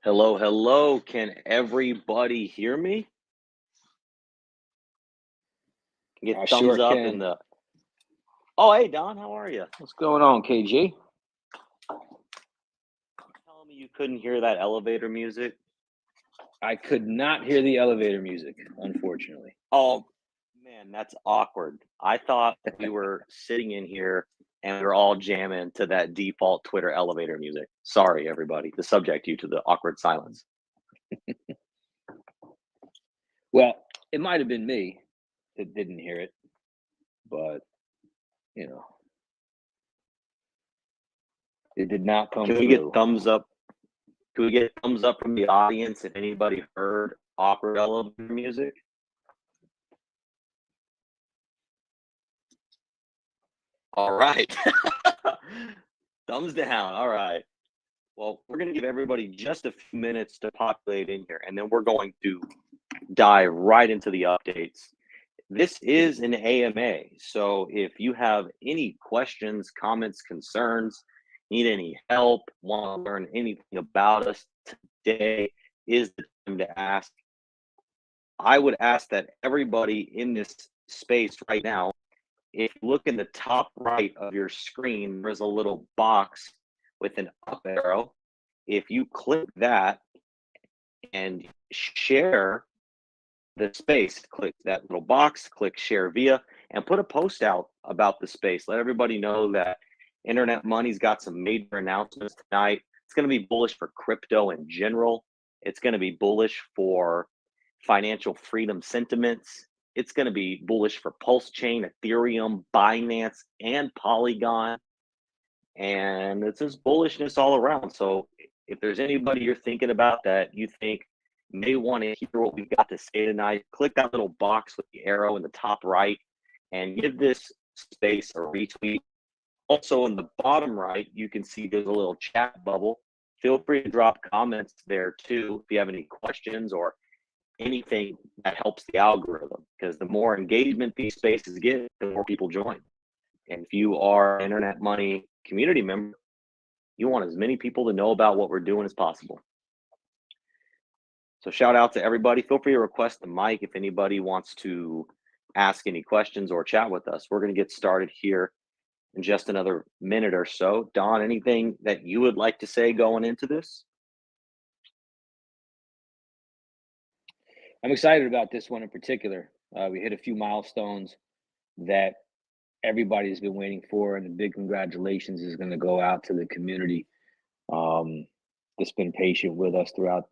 Hello, hello. Can everybody hear me? Get I thumbs sure up in can. the. Oh, hey Don, how are you? What's going on, KG? Telling me you couldn't hear that elevator music. I could not hear the elevator music, unfortunately. Oh man, that's awkward. I thought we were sitting in here and we are all jamming to that default Twitter elevator music. Sorry, everybody, to subject you to the awkward silence. Well, it might have been me that didn't hear it, but you know, it did not come Can we get through. thumbs up? Can we get thumbs up from the audience if anybody heard awkward elevator music? All right. Thumbs down. All right. Well, we're going to give everybody just a few minutes to populate in here, and then we're going to dive right into the updates. This is an AMA, so if you have any questions, comments, concerns, need any help, want to learn anything about us, today is the time to ask. I would ask that everybody in this space right now, if you look in the top right of your screen, there's a little box with an up arrow. If you click that and share the space, click that little box, click share via, and put a post out about the space. Let everybody know that Internet Money's got some major announcements tonight. It's going to be bullish for crypto in general. It's going to be bullish for financial freedom sentiments. It's going to be bullish for Pulse Chain, Ethereum, Binance, and Polygon. And it's just bullishness all around. So if there's anybody you're thinking about that you think may want to hear what we've got to say tonight, click that little box with the arrow in the top right and give this space a retweet. Also, in the bottom right, you can see there's a little chat bubble. Feel free to drop comments there too if you have any questions or anything that helps the algorithm, because the more engagement these spaces get, the more people join. And if you are an Internet Money community member, you want as many people to know about what we're doing as possible. So shout out to everybody. Feel free to request the mic if anybody wants to ask any questions or chat with us. We're going to get started here in just another minute or so. Don, anything that you would like to say going into this? I'm excited about this one in particular. We hit a few milestones that everybody's been waiting for, and a big congratulations is going to go out to the community that's been patient with us throughout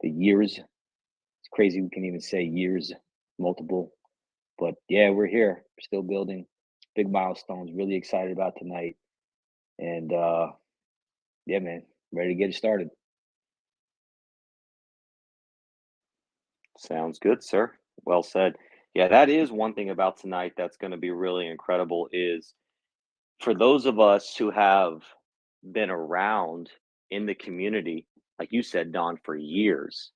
the years. It's crazy we can even say years, multiple. But yeah, we're here, still building big milestones. Really excited about tonight. And yeah, man, ready to get it started. Sounds good, sir. Well said. Yeah, that is one thing about tonight that's going to be really incredible is for those of us who have been around in the community, like you said, Don, for years.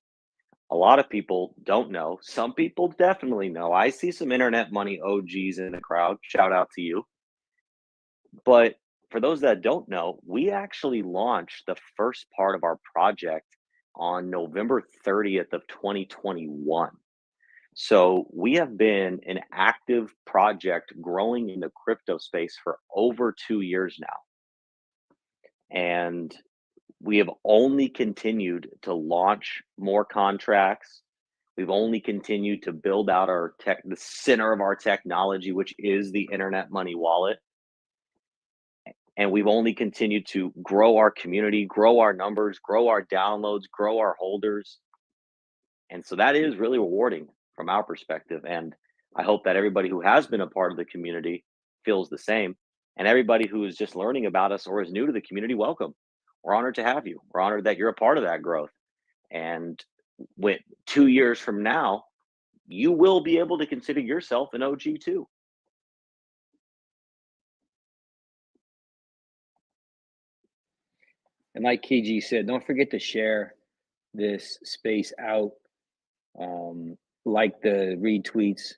A lot of people don't know. Some people definitely know. I see some Internet Money OGs in the crowd. Shout out to you. But for those that don't know, we actually launched the first part of our project on November 30th of 2021. So we have been an active project growing in the crypto space for over 2 years now. And we have only continued to launch more contracts. We've only continued to build out our tech, the center of our technology, which is the Internet Money Wallet. And we've only continued to grow our community, grow our numbers, grow our downloads, grow our holders. And so that is really rewarding from our perspective. And I hope that everybody who has been a part of the community feels the same. And everybody who is just learning about us or is new to the community, welcome. We're honored to have you. We're honored that you're a part of that growth. And with 2 years from now, you will be able to consider yourself an OG too. And like KG said, don't forget to share this space out. Like the retweets,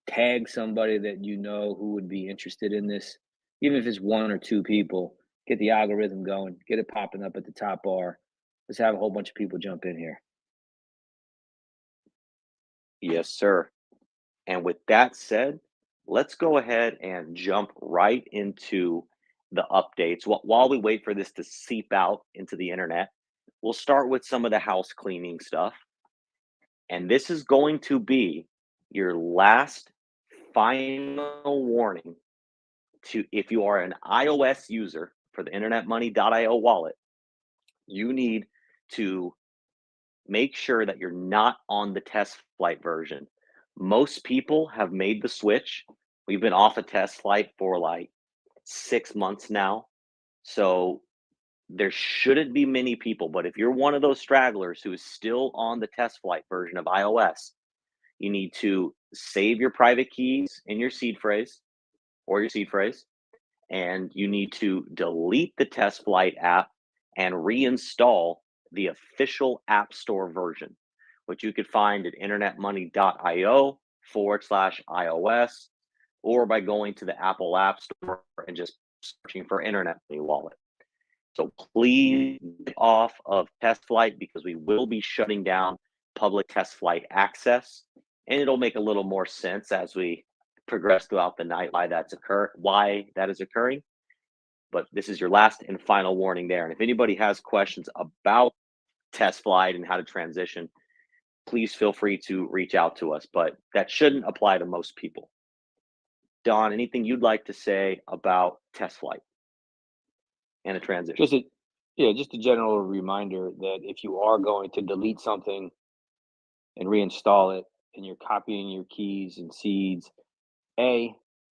tag somebody that you know who would be interested in this, even if it's one or two people. Get the algorithm going, get it popping up at the top bar. Let's have a whole bunch of people jump in here. Yes, sir. And with that said, let's go ahead and jump right into the updates. While we wait for this to seep out into the internet, we'll start with some of the house cleaning stuff. And this is going to be your last final warning to if you are an iOS user for the internetmoney.io wallet, you need to make sure that you're not on the test flight version. Most people have made the switch. We've been off a test flight for like 6 months now. So there shouldn't be many people, but if you're one of those stragglers who is still on the test flight version of iOS, you need to save your private keys in your seed phrase or your seed phrase, and you need to delete the test flight app and reinstall the official App Store version, which you could find at internetmoney.io/iOS or by going to the Apple App Store and just searching for Internet Money Wallet. So please get off of test flight because we will be shutting down public test flight access. And it'll make a little more sense as we progress throughout the night why that is occurring. But this is your last and final warning there. And if anybody has questions about test flight and how to transition, please feel free to reach out to us. But that shouldn't apply to most people. Don, anything you'd like to say about test flight and a transition? Just a general reminder that if you are going to delete something and reinstall it and you're copying your keys and seeds,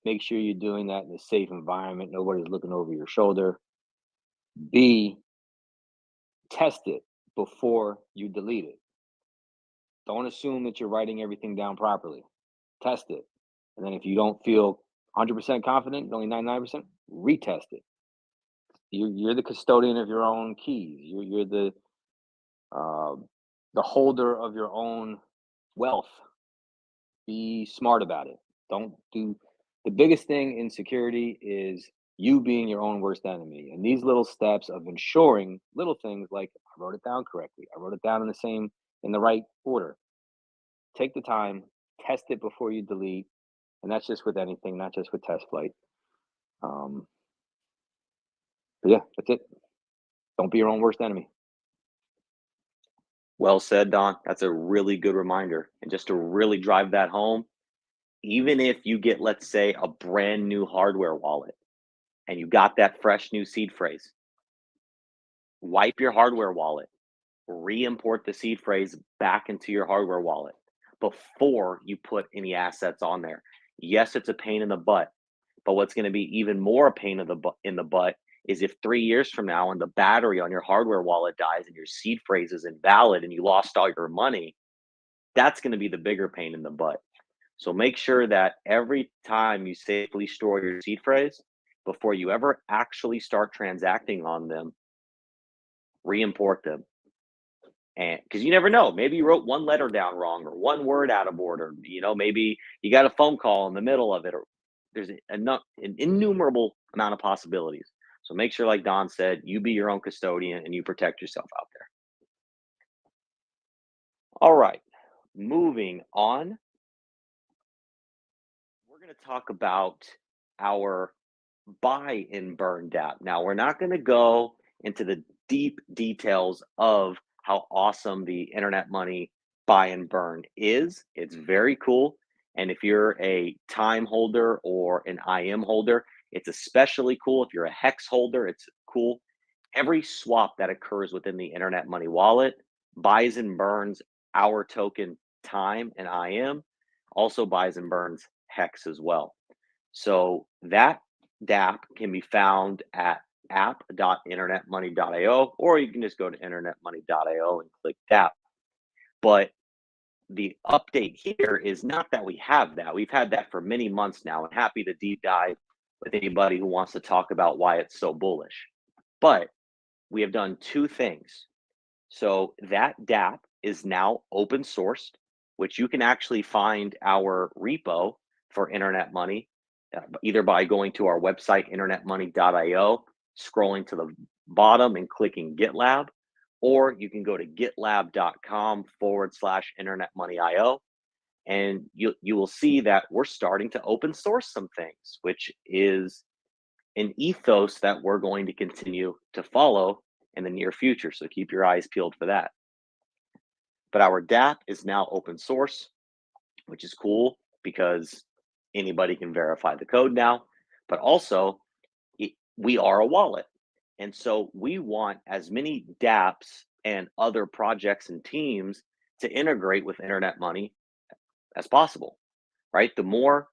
make sure you're doing that in a safe environment. Nobody's looking over your shoulder. B, test it before you delete it. Don't assume that you're writing everything down properly. Test it. And then if you don't feel 100% confident, only 99%, retest it. You're the custodian of your own keys. You're the holder of your own wealth. Be smart about it. Don't do the biggest thing in security is you being your own worst enemy. And these little steps of ensuring little things like I wrote it down correctly. I wrote it down in the right order. Take the time, test it before you delete. And that's just with anything, not just with test flight. But yeah, that's it. Don't be your own worst enemy. Well said, Don. That's a really good reminder. And just to really drive that home, even if you get, let's say, a brand new hardware wallet and you got that fresh new seed phrase, wipe your hardware wallet, re-import the seed phrase back into your hardware wallet before you put any assets on there. Yes, it's a pain in the butt, but what's going to be even more a pain in the butt is if 3 years from now and the battery on your hardware wallet dies and your seed phrase is invalid and you lost all your money, that's going to be the bigger pain in the butt. So make sure that every time you safely store your seed phrase, before you ever actually start transacting on them, re-import them. And because you never know, maybe you wrote one letter down wrong or one word out of order. Maybe you got a phone call in the middle of it, or there's an innumerable amount of possibilities. So make sure, like Don said, you be your own custodian and you protect yourself out there. All right, moving on. We're going to talk about our buy and burn DApp. Now, we're not going to go into the deep details of how awesome the Internet Money buy and burn is. It's very cool. And if you're a time holder or an IM holder, it's especially cool. If you're a hex holder, it's cool. Every swap that occurs within the Internet Money wallet buys and burns our token time and IM, also buys and burns hex as well. So that DApp can be found at app.internetmoney.io, or you can just go to internetmoney.io and click DApp. But the update here is not that we have that. We've had that for many months now, and happy to deep dive with anybody who wants to talk about why it's so bullish. But we have done two things. So that DApp is now open sourced, which you can actually find our repo for Internet Money either by going to our website, internetmoney.io, scrolling to the bottom and clicking GitLab, or you can go to gitlab.com/internetmoneyio, and you will see that we're starting to open source some things, which is an ethos that we're going to continue to follow in the near future. So keep your eyes peeled for that. But our DApp is now open source, which is cool because anybody can verify the code now. But also, we are a wallet. And so we want as many dApps and other projects and teams to integrate with Internet Money as possible, right? The more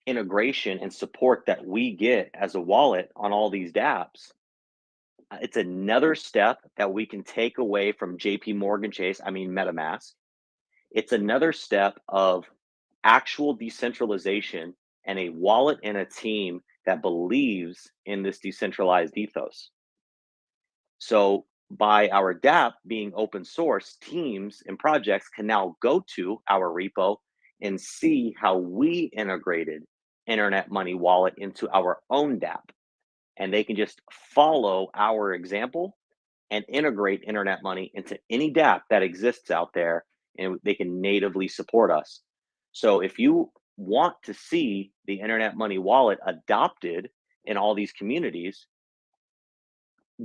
integration and support that we get as a wallet on all these dApps, it's another step that we can take away from JP Morgan Chase, MetaMask. It's another step of actual decentralization and a wallet and a team that believes in this decentralized ethos. So by our DApp being open source, teams and projects can now go to our repo and see how we integrated Internet Money Wallet into our own DApp. And they can just follow our example and integrate Internet Money into any DApp that exists out there, and they can natively support us. So if you want to see the Internet Money Wallet adopted in all these communities,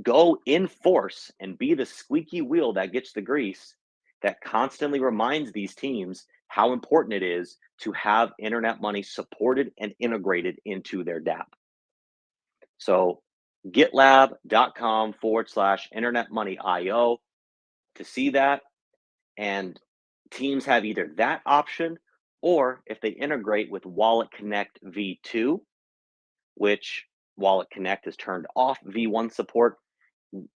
go in force and be the squeaky wheel that gets the grease, that constantly reminds these teams how important it is to have Internet Money supported and integrated into their DApp. So gitlab.com/internetmoneyio to see that. And teams have either that option, or if they integrate with Wallet Connect V2, which Wallet Connect has turned off V1 support,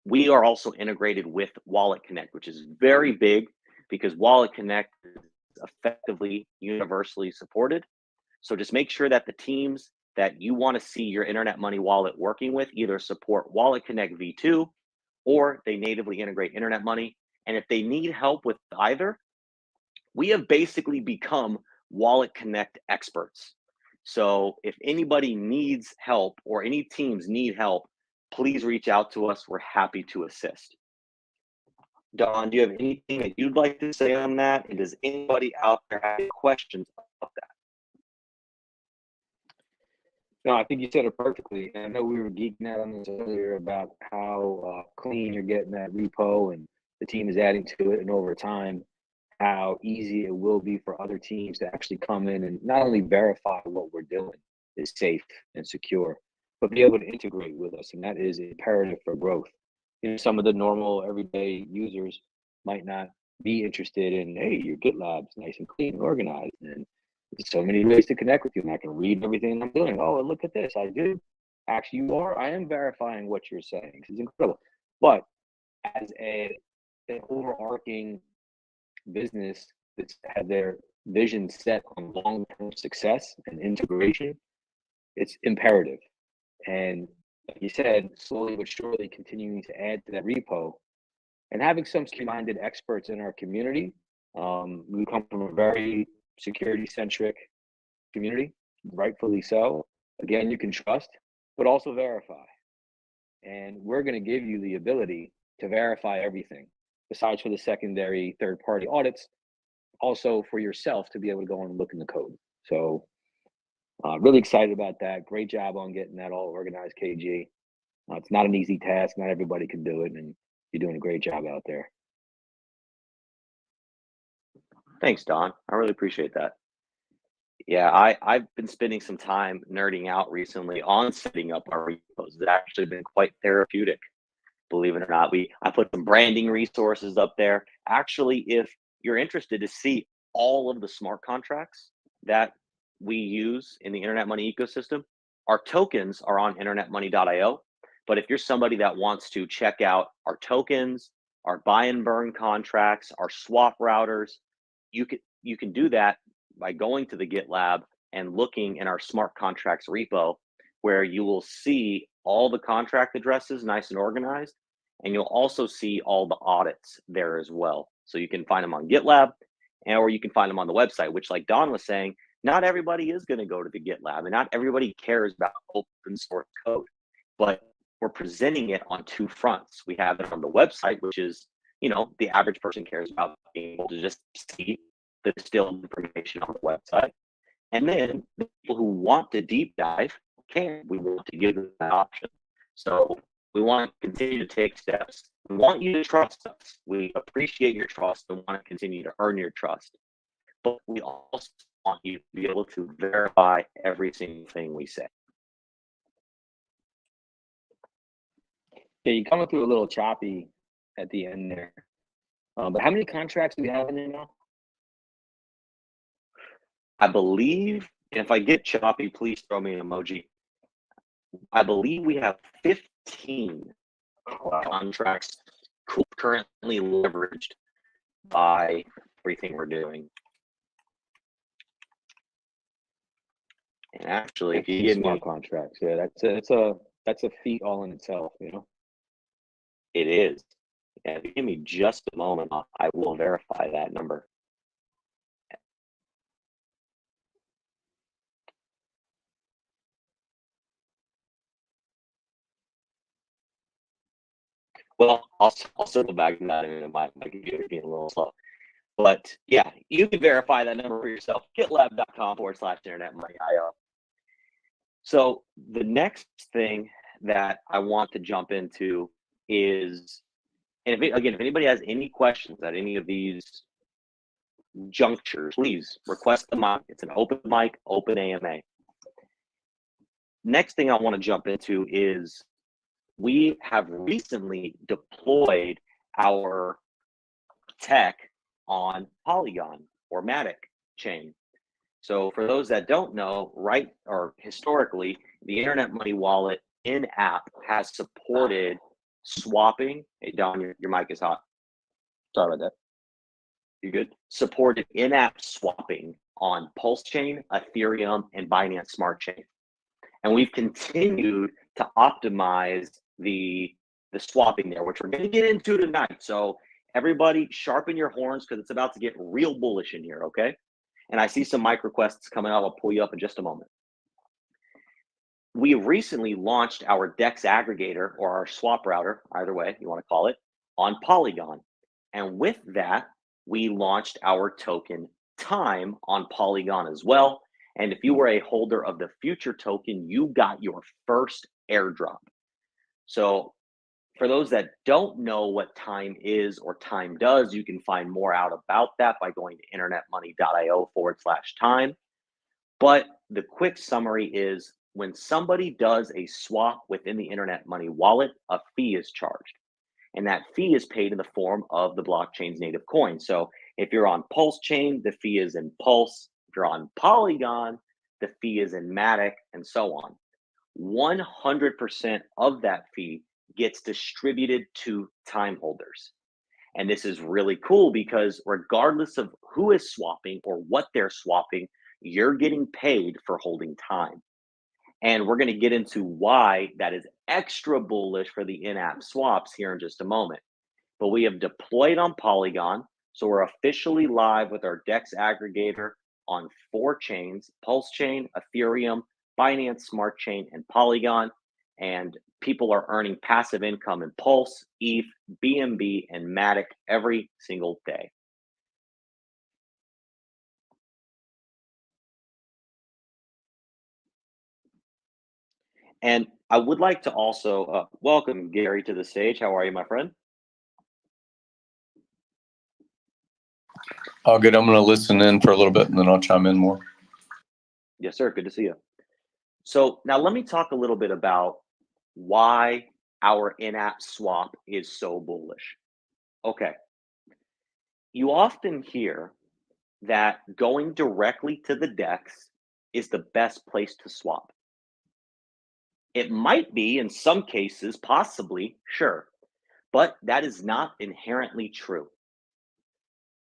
we are also integrated with Wallet Connect, which is very big because Wallet Connect is effectively universally supported. So just make sure that the teams that you want to see your Internet Money Wallet working with either support Wallet Connect V2 or they natively integrate Internet Money. And if they need help with either, we have basically become Wallet Connect experts. So if anybody needs help or any teams need help, please reach out to us. We're happy to assist. Don, do you have anything that you'd like to say on that? And does anybody out there have any questions about that? No, I think you said it perfectly. And I know we were geeking out on this earlier about how clean you're getting that repo and the team is adding to it. And over time, how easy it will be for other teams to actually come in and not only verify what we're doing is safe and secure, but be able to integrate with us. And that is imperative for growth. You know, some of the normal everyday users might not be interested in, hey, your GitLab's nice and clean and organized. And there's so many ways to connect with you, and I can read everything I'm doing. Oh, look at this. I do. Actually, I am verifying what you're saying. This is incredible. But as an overarching business that's had their vision set on long-term success and integration, it's imperative. And like you said, slowly but surely continuing to add to that repo and having some minded experts in our community. We come from a very security-centric community, rightfully so. Again, you can trust, but also verify. And we're going to give you the ability to verify everything, besides for the secondary third-party audits, also for yourself to be able to go and look in the code. So really excited about that. Great job on getting that all organized, KG. It's not an easy task. Not everybody can do it, and you're doing a great job out there. Thanks, Don. I really appreciate that. Yeah, I've been spending some time nerding out recently on setting up our repos. It's actually been quite therapeutic, believe it or not. I put some branding resources up there. Actually, if you're interested to see all of the smart contracts that we use in the Internet Money ecosystem, our tokens are on internetmoney.io. But if you're somebody that wants to check out our tokens, our buy and burn contracts, our swap routers, you can do that by going to the GitLab and looking in our smart contracts repo, where you will see all the contract addresses nice and organized, and you'll also see all the audits there as well. So you can find them on GitLab, or you can find them on the website, which, like Don was saying, not everybody is going to go to the GitLab, and not everybody cares about open source code. But we're presenting it on two fronts. We have it on the website, which is, the average person cares about being able to just see the distilled information on the website. And then the people who want to deep dive can. We want to give them that option. So we want to continue to take steps. We want you to trust us. We appreciate your trust and want to continue to earn your trust. But we also want you to be able to verify every single thing we say. Yeah, you're coming through a little choppy at the end there. But how many contracts do we have in there now? I believe, and if I get choppy, please throw me an emoji. I believe we have 15 contracts currently leveraged by everything we're doing. And actually, if you give smart me contracts, yeah, that's a feat all in itself, it is. Yeah, if you give me just a moment, I will verify that number. Well, I'll circle back to that in a minute. My computer being a little slow. But yeah, you can verify that number for yourself. GitLab.com/internetmoney.io. So the next thing that I want to jump into is, and if anybody has any questions at any of these junctures, please request the mic. It's an open mic, open AMA. Next thing I want to jump into is we have recently deployed our tech on Polygon or Matic chain. So for those that don't know, historically, the Internet Money Wallet in-app has supported swapping. Hey, Don, your mic is hot. Sorry about that. You good? Supported in-app swapping on Pulse Chain, Ethereum, and Binance Smart Chain. And we've continued to optimize the swapping there, which we're going to get into tonight. So everybody sharpen your horns because it's about to get real bullish in here, okay? And I see some mic requests coming out. I'll pull you up in just a moment. We recently launched our DEX aggregator or our swap router, either way you want to call it, on Polygon. And with that, we launched our token Time on Polygon as well. And if you were a holder of the future token, you got your first airdrop. So for those that don't know what Time is or Time does, you can find more out about that by going to internetmoney.io/time. But the quick summary is when somebody does a swap within the Internet Money Wallet, a fee is charged. And that fee is paid in the form of the blockchain's native coin. So if you're on Pulse Chain, the fee is in Pulse. If you're on Polygon, the fee is in Matic, and so on. 100% of that fee gets distributed to time holders. And this is really cool because regardless of who is swapping or what they're swapping, you're getting paid for holding time. And we're going to get into why that is extra bullish for the in-app swaps here in just a moment. But we have deployed on Polygon. So we're officially live with our DEX aggregator on 4 chains: Pulse Chain, Ethereum, Binance Smart Chain, and Polygon. And people are earning passive income in Pulse, ETH, BNB, and Matic every single day. And I would like to also welcome Gary to the stage. How are you, my friend? All good. I'm going to listen in for a little bit and then I'll chime in more. Yes, sir. Good to see you. So now let me talk a little bit about why our in-app swap is so bullish. Okay. You often hear that going directly to the DEX is the best place to swap. It might be in some cases, possibly, sure, but that is not inherently true.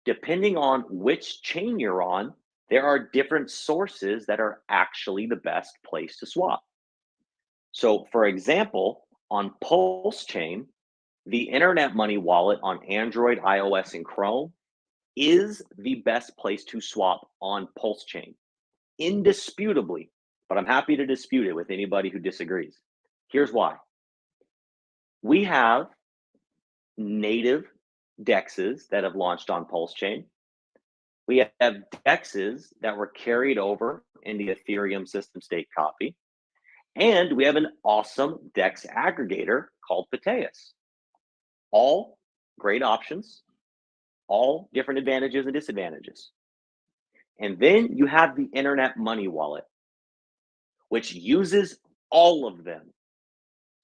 Depending on which chain you're on, there are different sources that are actually the best place to swap. So, for example, on Pulse Chain, the Internet Money Wallet on Android, iOS, and Chrome is the best place to swap on Pulse Chain, indisputably. But I'm happy to dispute it with anybody who disagrees. Here's why. We have native DEXs that have launched on Pulse Chain. We have DEXs that were carried over in the Ethereum system state copy. And we have an awesome DEX aggregator called Pateus. All great options, all different advantages and disadvantages. And then you have the Internet Money Wallet, which uses all of them.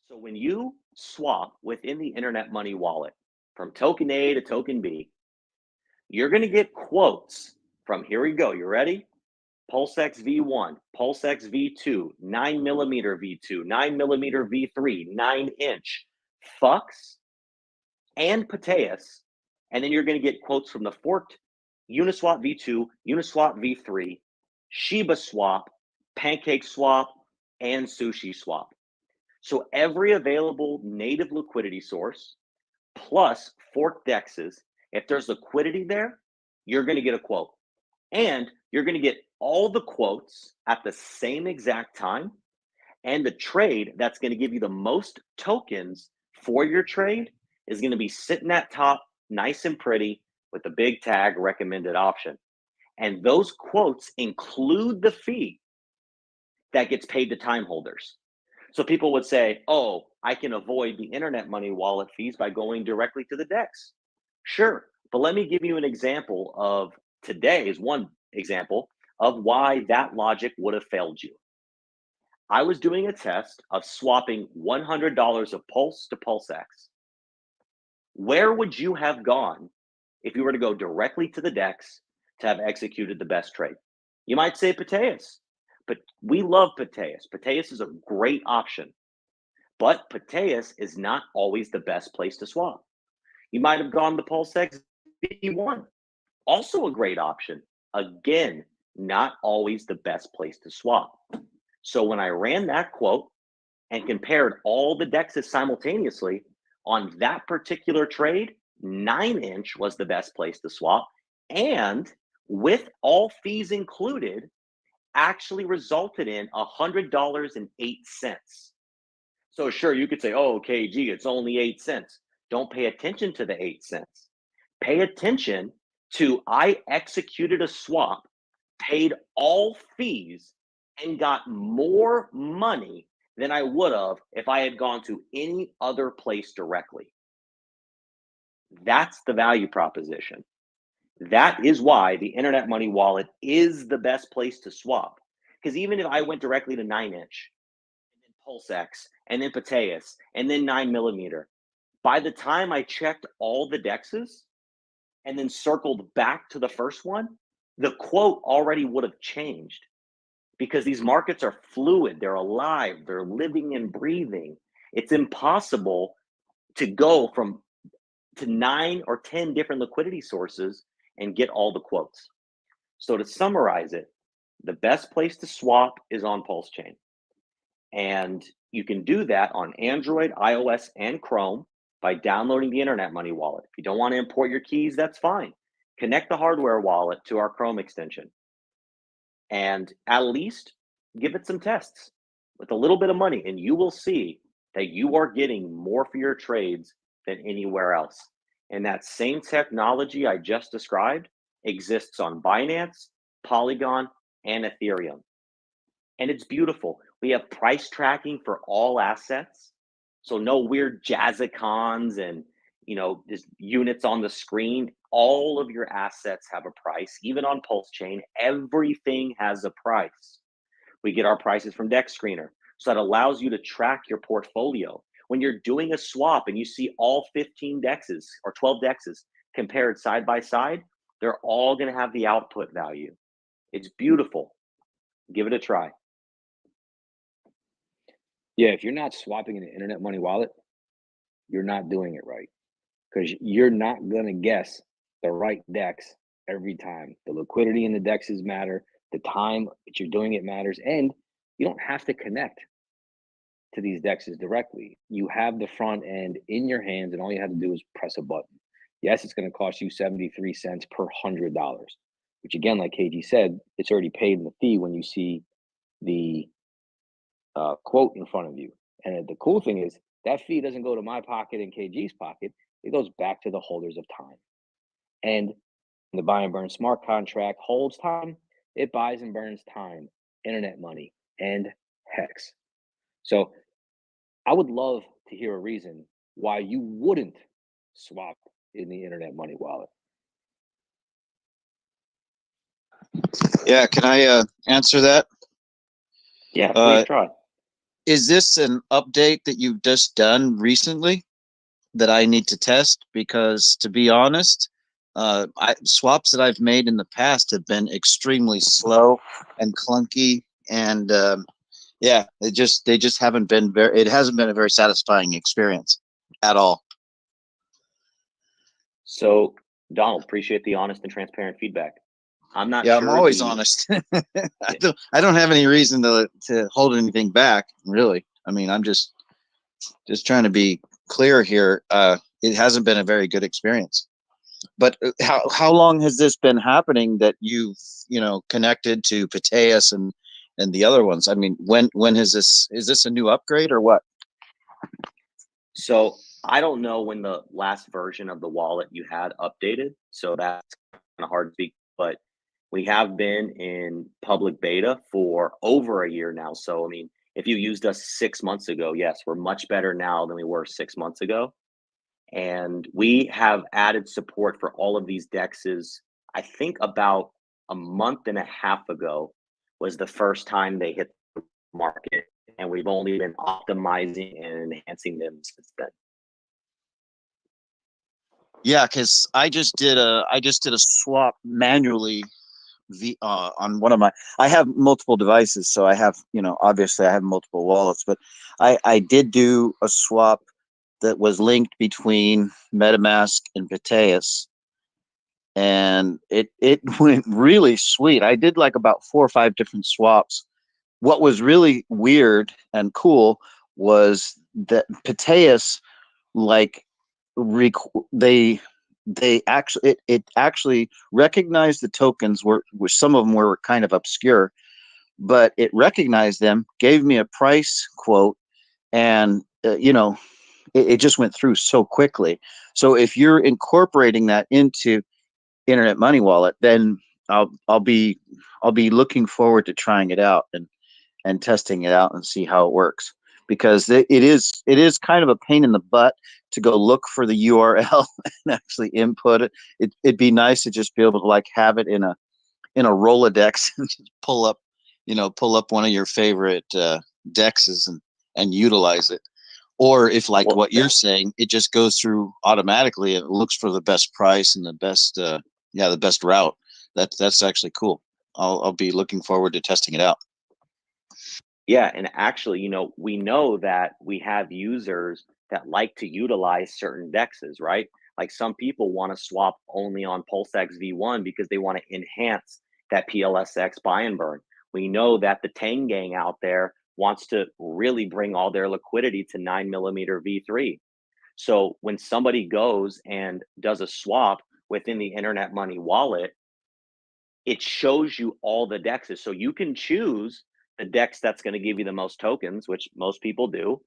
So when you swap within the Internet Money Wallet from token A to token B, you're going to get quotes from, here we go, you ready? PulseX V1, PulseX V2, 9mm V2, 9mm V3, 9-inch, Fux, and Pateus. And then you're going to get quotes from the forked Uniswap V2, Uniswap V3, Shiba Swap, Pancake Swap, and Sushi Swap. So every available native liquidity source plus forked DEXs, if there's liquidity there, you're going to get a quote. And you're going to get all the quotes at the same exact time. And the trade that's going to give you the most tokens for your trade is going to be sitting at top, nice and pretty, with the big tag recommended option. And those quotes include the fee that gets paid to time holders. So people would say, oh, I can avoid the Internet Money Wallet fees by going directly to the DEX. Sure, but let me give you an example of today's one example of why that logic would have failed you. I was doing a test of swapping $100 of Pulse to PulseX. Where would you have gone if you were to go directly to the DEX to have executed the best trade? You might say Pateus, but we love Pateus. Pateus is a great option, but Pateus is not always the best place to swap. You might have gone to PulseX V1, also a great option. Again, not always the best place to swap. So when I ran that quote and compared all the DEXs simultaneously on that particular trade, 9-inch was the best place to swap. And with all fees included, actually resulted in $100.08. So sure, you could say, oh, KG, it's only 8 cents. Don't pay attention to the 8 cents. Pay attention to I executed a swap, paid all fees, and got more money than I would have if I had gone to any other place directly. That's the value proposition. That is why the Internet Money Wallet is the best place to swap. Because even if I went directly to 9-inch, and then PulseX, and then Pateus, and then 9mm, by the time I checked all the DEXs and then circled back to the first one, the quote already would have changed. Because these markets are fluid, they're alive, they're living and breathing. It's impossible to go to 9 or 10 different liquidity sources and get all the quotes. So to summarize it, the best place to swap is on Pulse Chain. And you can do that on Android, iOS, and Chrome by downloading the Internet Money Wallet. If you don't want to import your keys, that's fine. Connect the hardware wallet to our Chrome extension. And at least give it some tests with a little bit of money, and you will see that you are getting more for your trades than anywhere else. And that same technology I just described exists on Binance, Polygon, and Ethereum. And it's beautiful. We have price tracking for all assets. So no weird jazzicons and just units on the screen. All of your assets have a price. Even on Pulse Chain, everything has a price. We get our prices from DEX Screener. So that allows you to track your portfolio. When you're doing a swap and you see all 15 DEXs or 12 DEXs compared side by side, they're all going to have the output value. It's beautiful. Give it a try. Yeah, if you're not swapping in the Internet Money Wallet, you're not doing it right. Because you're not going to guess the right DEX every time. The liquidity in the DEXs matter. The time that you're doing it matters. And you don't have to connect to these DEXs directly. You have the front end in your hands, and all you have to do is press a button. Yes, it's going to cost you 73 cents per $100, which again, like KG said, it's already paid in the fee when you see the quote in front of you. And the cool thing is that fee doesn't go to my pocket and KG's pocket. It goes back to the holders of time. And the buy and burn smart contract holds time. It buys and burns time, internet money, and hex. So I would love to hear a reason why you wouldn't swap in the internet money wallet. Yeah, can I answer that? Yeah, please try. Is this an update that you've just done recently that I need to test? Because to be honest, swaps that I've made in the past have been extremely slow and clunky, and yeah, they just haven't been very. It hasn't been a very satisfying experience at all. So, Donald, appreciate the honest and transparent feedback. I'm not Yeah, sure. I'm always honest. I don't have any reason to hold anything back, really. I mean, I'm just trying to be clear here. It hasn't been a very good experience. But how long has this been happening that you've connected to Pateas and the other ones? I mean, when is this a new upgrade or what? So I don't know when the last version of the wallet you had updated. So that's kind of hard to speak, but we have been in public beta for over a year now. So, I mean, if you used us 6 months ago, yes, we're much better now than we were 6 months ago. And we have added support for all of these dexes. I think about a month and a half ago was the first time they hit the market. And we've only been optimizing and enhancing them since then. Yeah, because I just did a swap manually on one of my. I have multiple devices, so I have obviously I have multiple wallets, but I did do a swap that was linked between MetaMask and Pateas, and it went really sweet. I did like about 4 or 5 different swaps. What was really weird and cool was that Pateas, like, they actually it actually recognized the tokens were some of them were kind of obscure, but it recognized them, gave me a price quote, and it just went through so quickly. So if you're incorporating that into Internet Money Wallet, then I'll be looking forward to trying it out and testing it out and see how it works, because it is kind of a pain in the butt to go look for the URL and actually input it. It'd be nice to just be able to like have it in a Rolodex and just pull up one of your favorite dexes and utilize it. Or if, like, what you're saying, it just goes through automatically and it looks for the best price and the best the best route. That's actually cool. I'll be looking forward to testing it out. Yeah, and actually, we know that we have users that like to utilize certain dexes, right? Like some people want to swap only on PulseX V1 because they want to enhance that PLSX buy and burn. We know that the Tang gang out there wants to really bring all their liquidity to 9mm V3. So when somebody goes and does a swap within the Internet Money wallet, it shows you all the dexes. So you can choose the dex that's going to give you the most tokens, which most people do.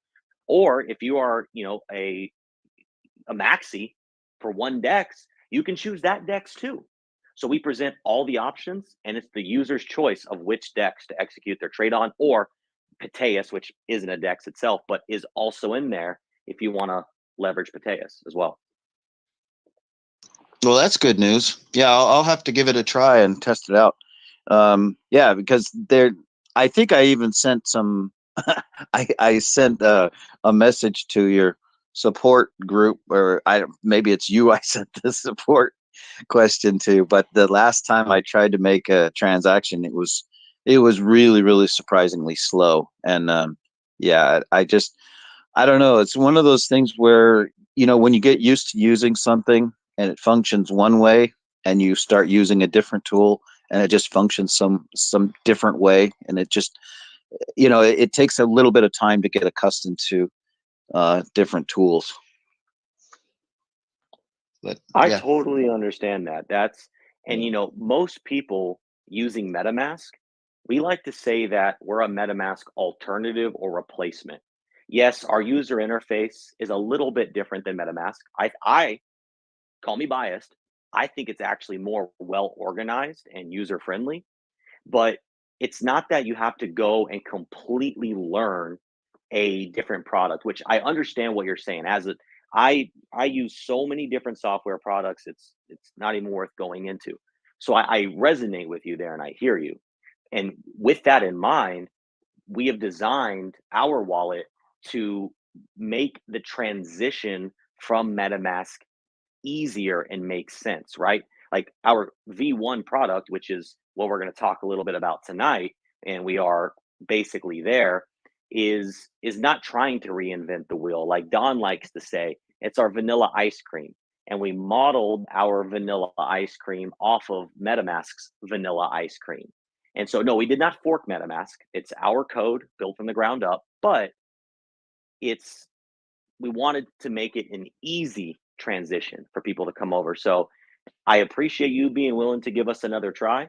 Or if you are, a maxi for one dex, you can choose that dex too. So we present all the options, and it's the user's choice of which dex to execute their trade on, or Pateas, which isn't a dex itself, but is also in there if you want to leverage Pateas as well. Well, that's good news. Yeah, I'll have to give it a try and test it out. Yeah, because I think I even sent some. I sent a message to your support group, or maybe it's you. I sent the support question to, but the last time I tried to make a transaction, it was really, really surprisingly slow. And yeah, I don't know. It's one of those things where when you get used to using something and it functions one way, and you start using a different tool and it just functions some different way, and it just it takes a little bit of time to get accustomed to different tools. But I yeah. totally understand that. And most people using MetaMask, we like to say that we're a MetaMask alternative or replacement. Yes, our user interface is a little bit different than MetaMask. I call me biased. I think it's actually more well organized and user friendly, but it's not that you have to go and completely learn a different product, which I understand what you're saying. I use so many different software products, it's not even worth going into. So I resonate with you there and I hear you. And with that in mind, we have designed our wallet to make the transition from MetaMask easier and make sense, right? Like our V1 product, which is what we're going to talk a little bit about tonight, and we are basically there, is not trying to reinvent the wheel. Like Don likes to say, it's our vanilla ice cream. And we modeled our vanilla ice cream off of MetaMask's vanilla ice cream. And so no, we did not fork MetaMask. It's our code built from the ground up, but it's we wanted to make it an easy transition for people to come over. So I appreciate you being willing to give us another try.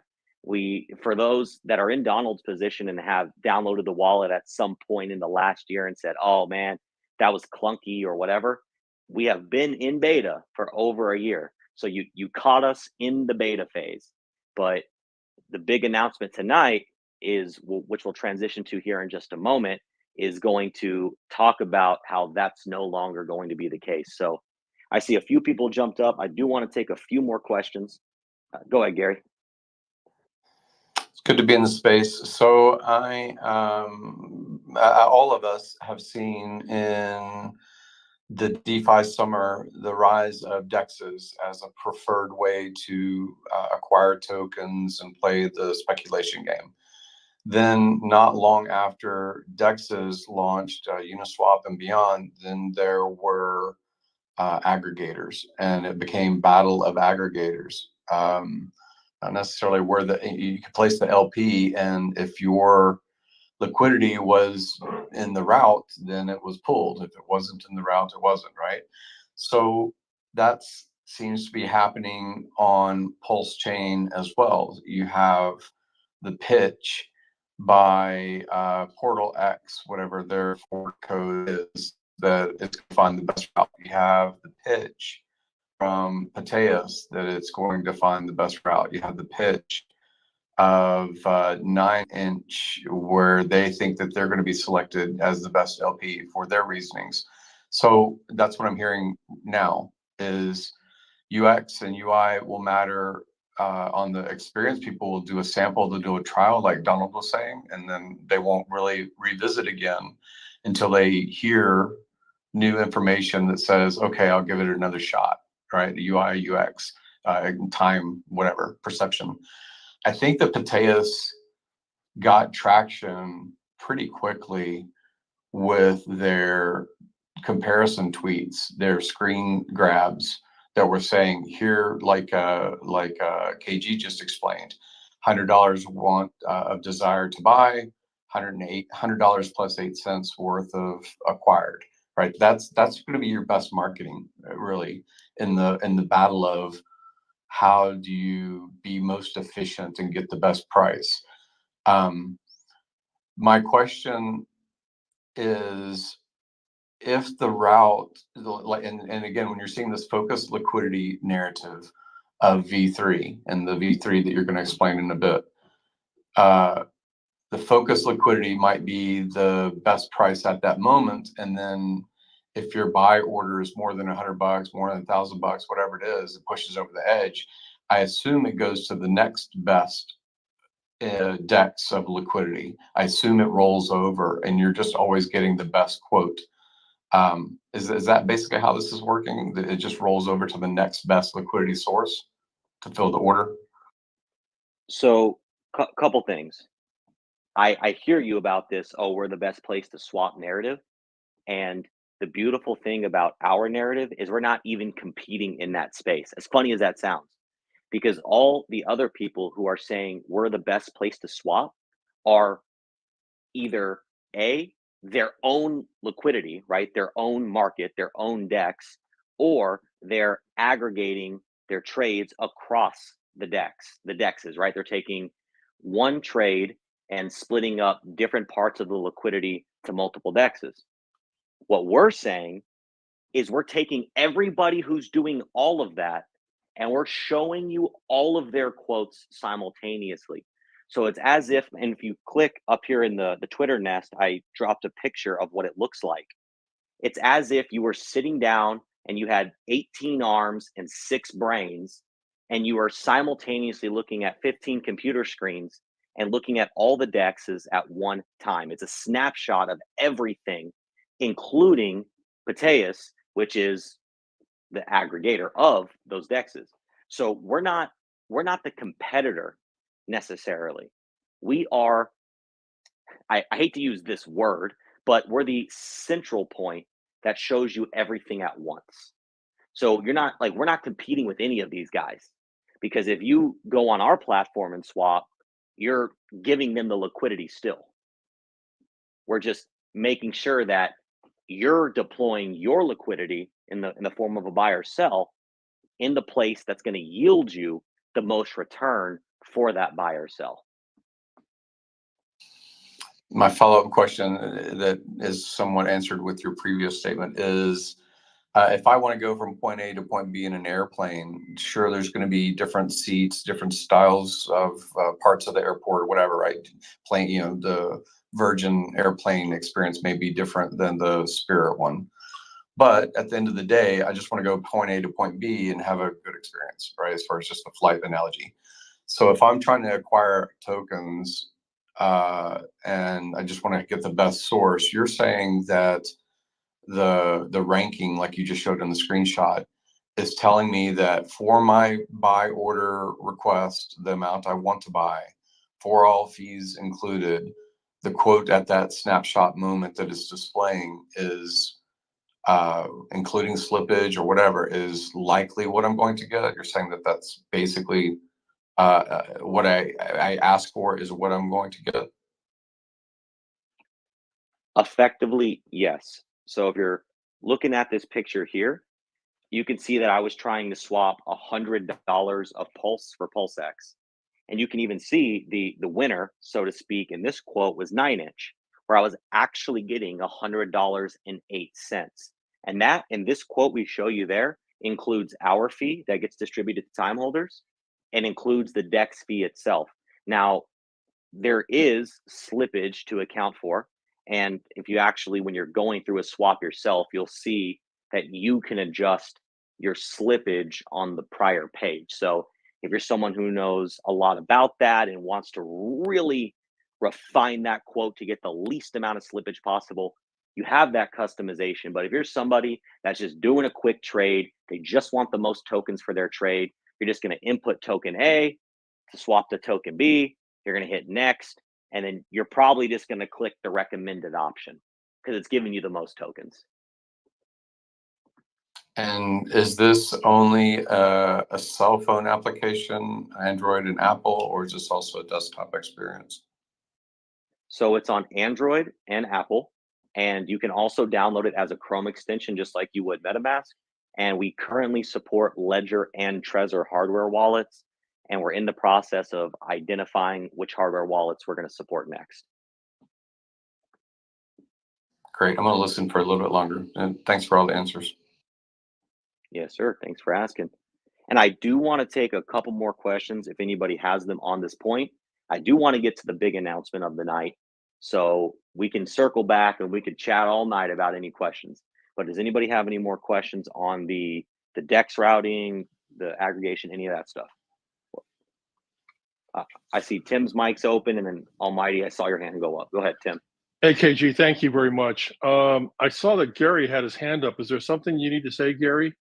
For those that are in Donald's position and have downloaded the wallet at some point in the last year and said, "Oh man, that was clunky" or whatever, we have been in beta for over a year. So you caught us in the beta phase. But the big announcement tonight which we'll transition to here in just a moment, is going to talk about how that's no longer going to be the case. So I see a few people jumped up. I do want to take a few more questions. Go ahead, Gary. It's good to be in the space. So all of us have seen in the DeFi summer the rise of DEXs as a preferred way to acquire tokens and play the speculation game. Then, not long after DEXs launched, Uniswap and beyond, then there were aggregators, and it became battle of aggregators. Not necessarily where you could place the LP, and if your liquidity was in the route, then it was pulled. If it wasn't in the route, it wasn't, right? So that seems to be happening on Pulse Chain as well. You have the pitch by Portal X, whatever their forward code is, that it's going to find the best route. You have the pitch from Pateos that it's going to find the best route. You have the pitch of 9inch where they think that they're going to be selected as the best LP for their reasonings. So that's what I'm hearing now is UX and UI will matter on the experience. People will do a sample, they'll do a trial like Donald was saying, and then they won't really revisit again until they hear new information that says, okay, I'll give it another shot, right? The UI, UX, time, whatever, perception. I think that Pateos got traction pretty quickly with their comparison tweets, their screen grabs that were saying here, like KG just explained, $100 want of desire to buy, $100 plus 8 cents worth of acquired. Right, that's going to be your best marketing, really, in the battle of how do you be most efficient and get the best price. My question is, if the route, and again, when you're seeing this focused liquidity narrative of V3 and the V3 that you're going to explain in a bit, the focused liquidity might be the best price at that moment, and then if your buy order is more than $100, more than $1,000, whatever it is, it pushes over the edge. I assume it goes to the next best DEX of liquidity. I assume it rolls over, and you're just always getting the best quote. Is that basically how this is working? That it just rolls over to the next best liquidity source to fill the order? So, couple things. I hear you about this. Oh, we're the best place to swap narrative, and the beautiful thing about our narrative is we're not even competing in that space. As funny as that sounds, because all the other people who are saying we're the best place to swap are either their own liquidity, right? Their own market, their own DEX, or they're aggregating their trades across the DEXs, right? They're taking one trade and splitting up different parts of the liquidity to multiple DEXs. What we're saying is we're taking everybody who's doing all of that and we're showing you all of their quotes simultaneously. So it's as if, and if you click up here in the Twitter nest, I dropped a picture of what it looks like. It's as if you were sitting down and you had 18 arms and 6 brains, and you are simultaneously looking at 15 computer screens and looking at all the dexes at one time. It's a snapshot of everything, including Pateus, which is the aggregator of those dexes. So we're not the competitor necessarily. We are, I hate to use this word, but we're the central point that shows you everything at once. So you're not like, we're not competing with any of these guys, because if you go on our platform and swap, you're giving them the liquidity still. We're just making sure that you're deploying your liquidity in the form of a buy or sell in the place that's going to yield you the most return for that buy or sell. My follow-up question that is somewhat answered with your previous statement is, if I want to go from point A to point B in an airplane, sure, there's going to be different seats, different styles of parts of the airport or whatever, right? Plane, the Virgin airplane experience may be different than the Spirit one. But at the end of the day, I just want to go point A to point B and have a good experience, right? As far as just the flight analogy. So if I'm trying to acquire tokens and I just want to get the best source, you're saying that the ranking, like you just showed in the screenshot, is telling me that for my buy order request, the amount I want to buy, for all fees included, the quote at that snapshot moment that is displaying is including slippage or whatever, is likely what I'm going to get. You're saying that that's basically what I ask for is what I'm going to get. Effectively, yes. So if you're looking at this picture here, you can see that I was trying to swap $100 of Pulse for PulseX. And you can even see the winner, so to speak, in this quote was 9inch, where I was actually getting $100.08. And that, in this quote we show you there, includes our fee that gets distributed to time holders and includes the DEX fee itself. Now, there is slippage to account for. And if you actually, when you're going through a swap yourself, you'll see that you can adjust your slippage on the prior page. So if you're someone who knows a lot about that and wants to really refine that quote to get the least amount of slippage possible, you have that customization. But if you're somebody that's just doing a quick trade, they just want the most tokens for their trade, you're just going to input token A to swap to token B. You're going to hit next, and then you're probably just going to click the recommended option because it's giving you the most tokens. And is this only a cell phone application, Android and Apple, or is this also a desktop experience? So it's on Android and Apple, and you can also download it as a Chrome extension, just like you would MetaMask. And we currently support Ledger and Trezor hardware wallets, and we're in the process of identifying which hardware wallets we're going to support next. Great. I'm going to listen for a little bit longer. And thanks for all the answers. Yes, sir. Thanks for asking. And I do want to take a couple more questions if anybody has them on this point. I do want to get to the big announcement of the night, so we can circle back and we could chat all night about any questions. But does anybody have any more questions on the DEX routing, the aggregation, any of that stuff? I see Tim's mic's open, and then Almighty, I saw your hand go up. Go ahead, Tim. Hey, KG, thank you very much. I saw that Gary had his hand up. Is there something you need to say, Gary?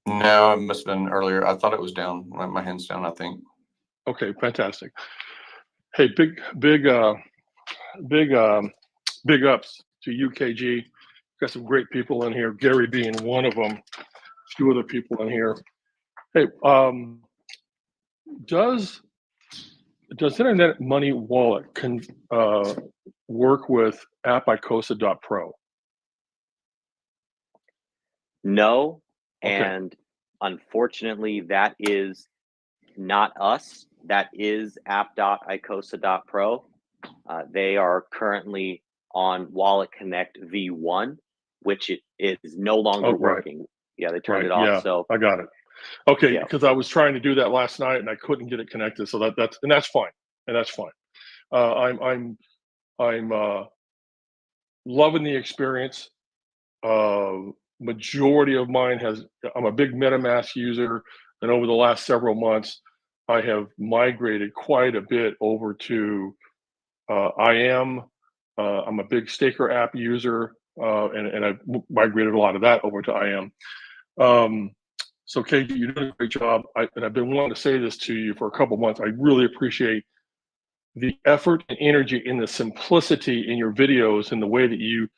No, it must have been earlier. I thought it was down. My hand's down, I think. Okay, fantastic. Hey, big ups to you, KG. Got some great people in here. Gary being one of them. A few other people in here. Hey, does Internet Money Wallet can work with app.icosa.pro? No, Okay. and unfortunately, that is not us. That is app.icosa.pro. They are currently on Wallet Connect V1, which it is no longer Oh, right, working. Yeah, they turned right. it off. Yeah, So I got it. Okay, yeah, because I was trying to do that last night and I couldn't get it connected. So that's fine, and that's fine. I'm loving the experience. Majority of mine has. I'm a big MetaMask user, and over the last several months, I have migrated quite a bit over to IAM. I'm a big Staker app user, and I've migrated a lot of that over to IAM. So, KG, you're doing a great job. And I've been wanting to say this to you for a couple months. I really appreciate the effort and energy and the simplicity in your videos and the way that you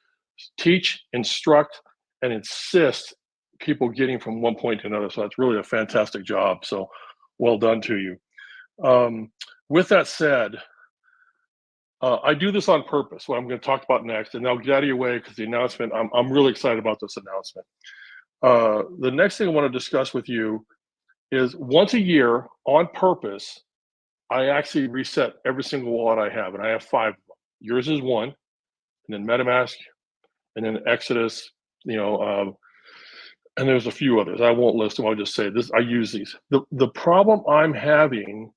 teach, instruct, and insist people getting from one point to another. So that's really a fantastic job. So well done to you. With that said, I do this on purpose, what I'm going to talk about next, and I'll get out of your way because the announcement, I'm really excited about this announcement. The next thing I want to discuss with you is once a year on purpose, I actually reset every single wallet I have, and I have 5 of them. Yours is one, and then MetaMask, and then Exodus, and there's a few others. I won't list them. I'll just say this. I use these. The problem I'm having,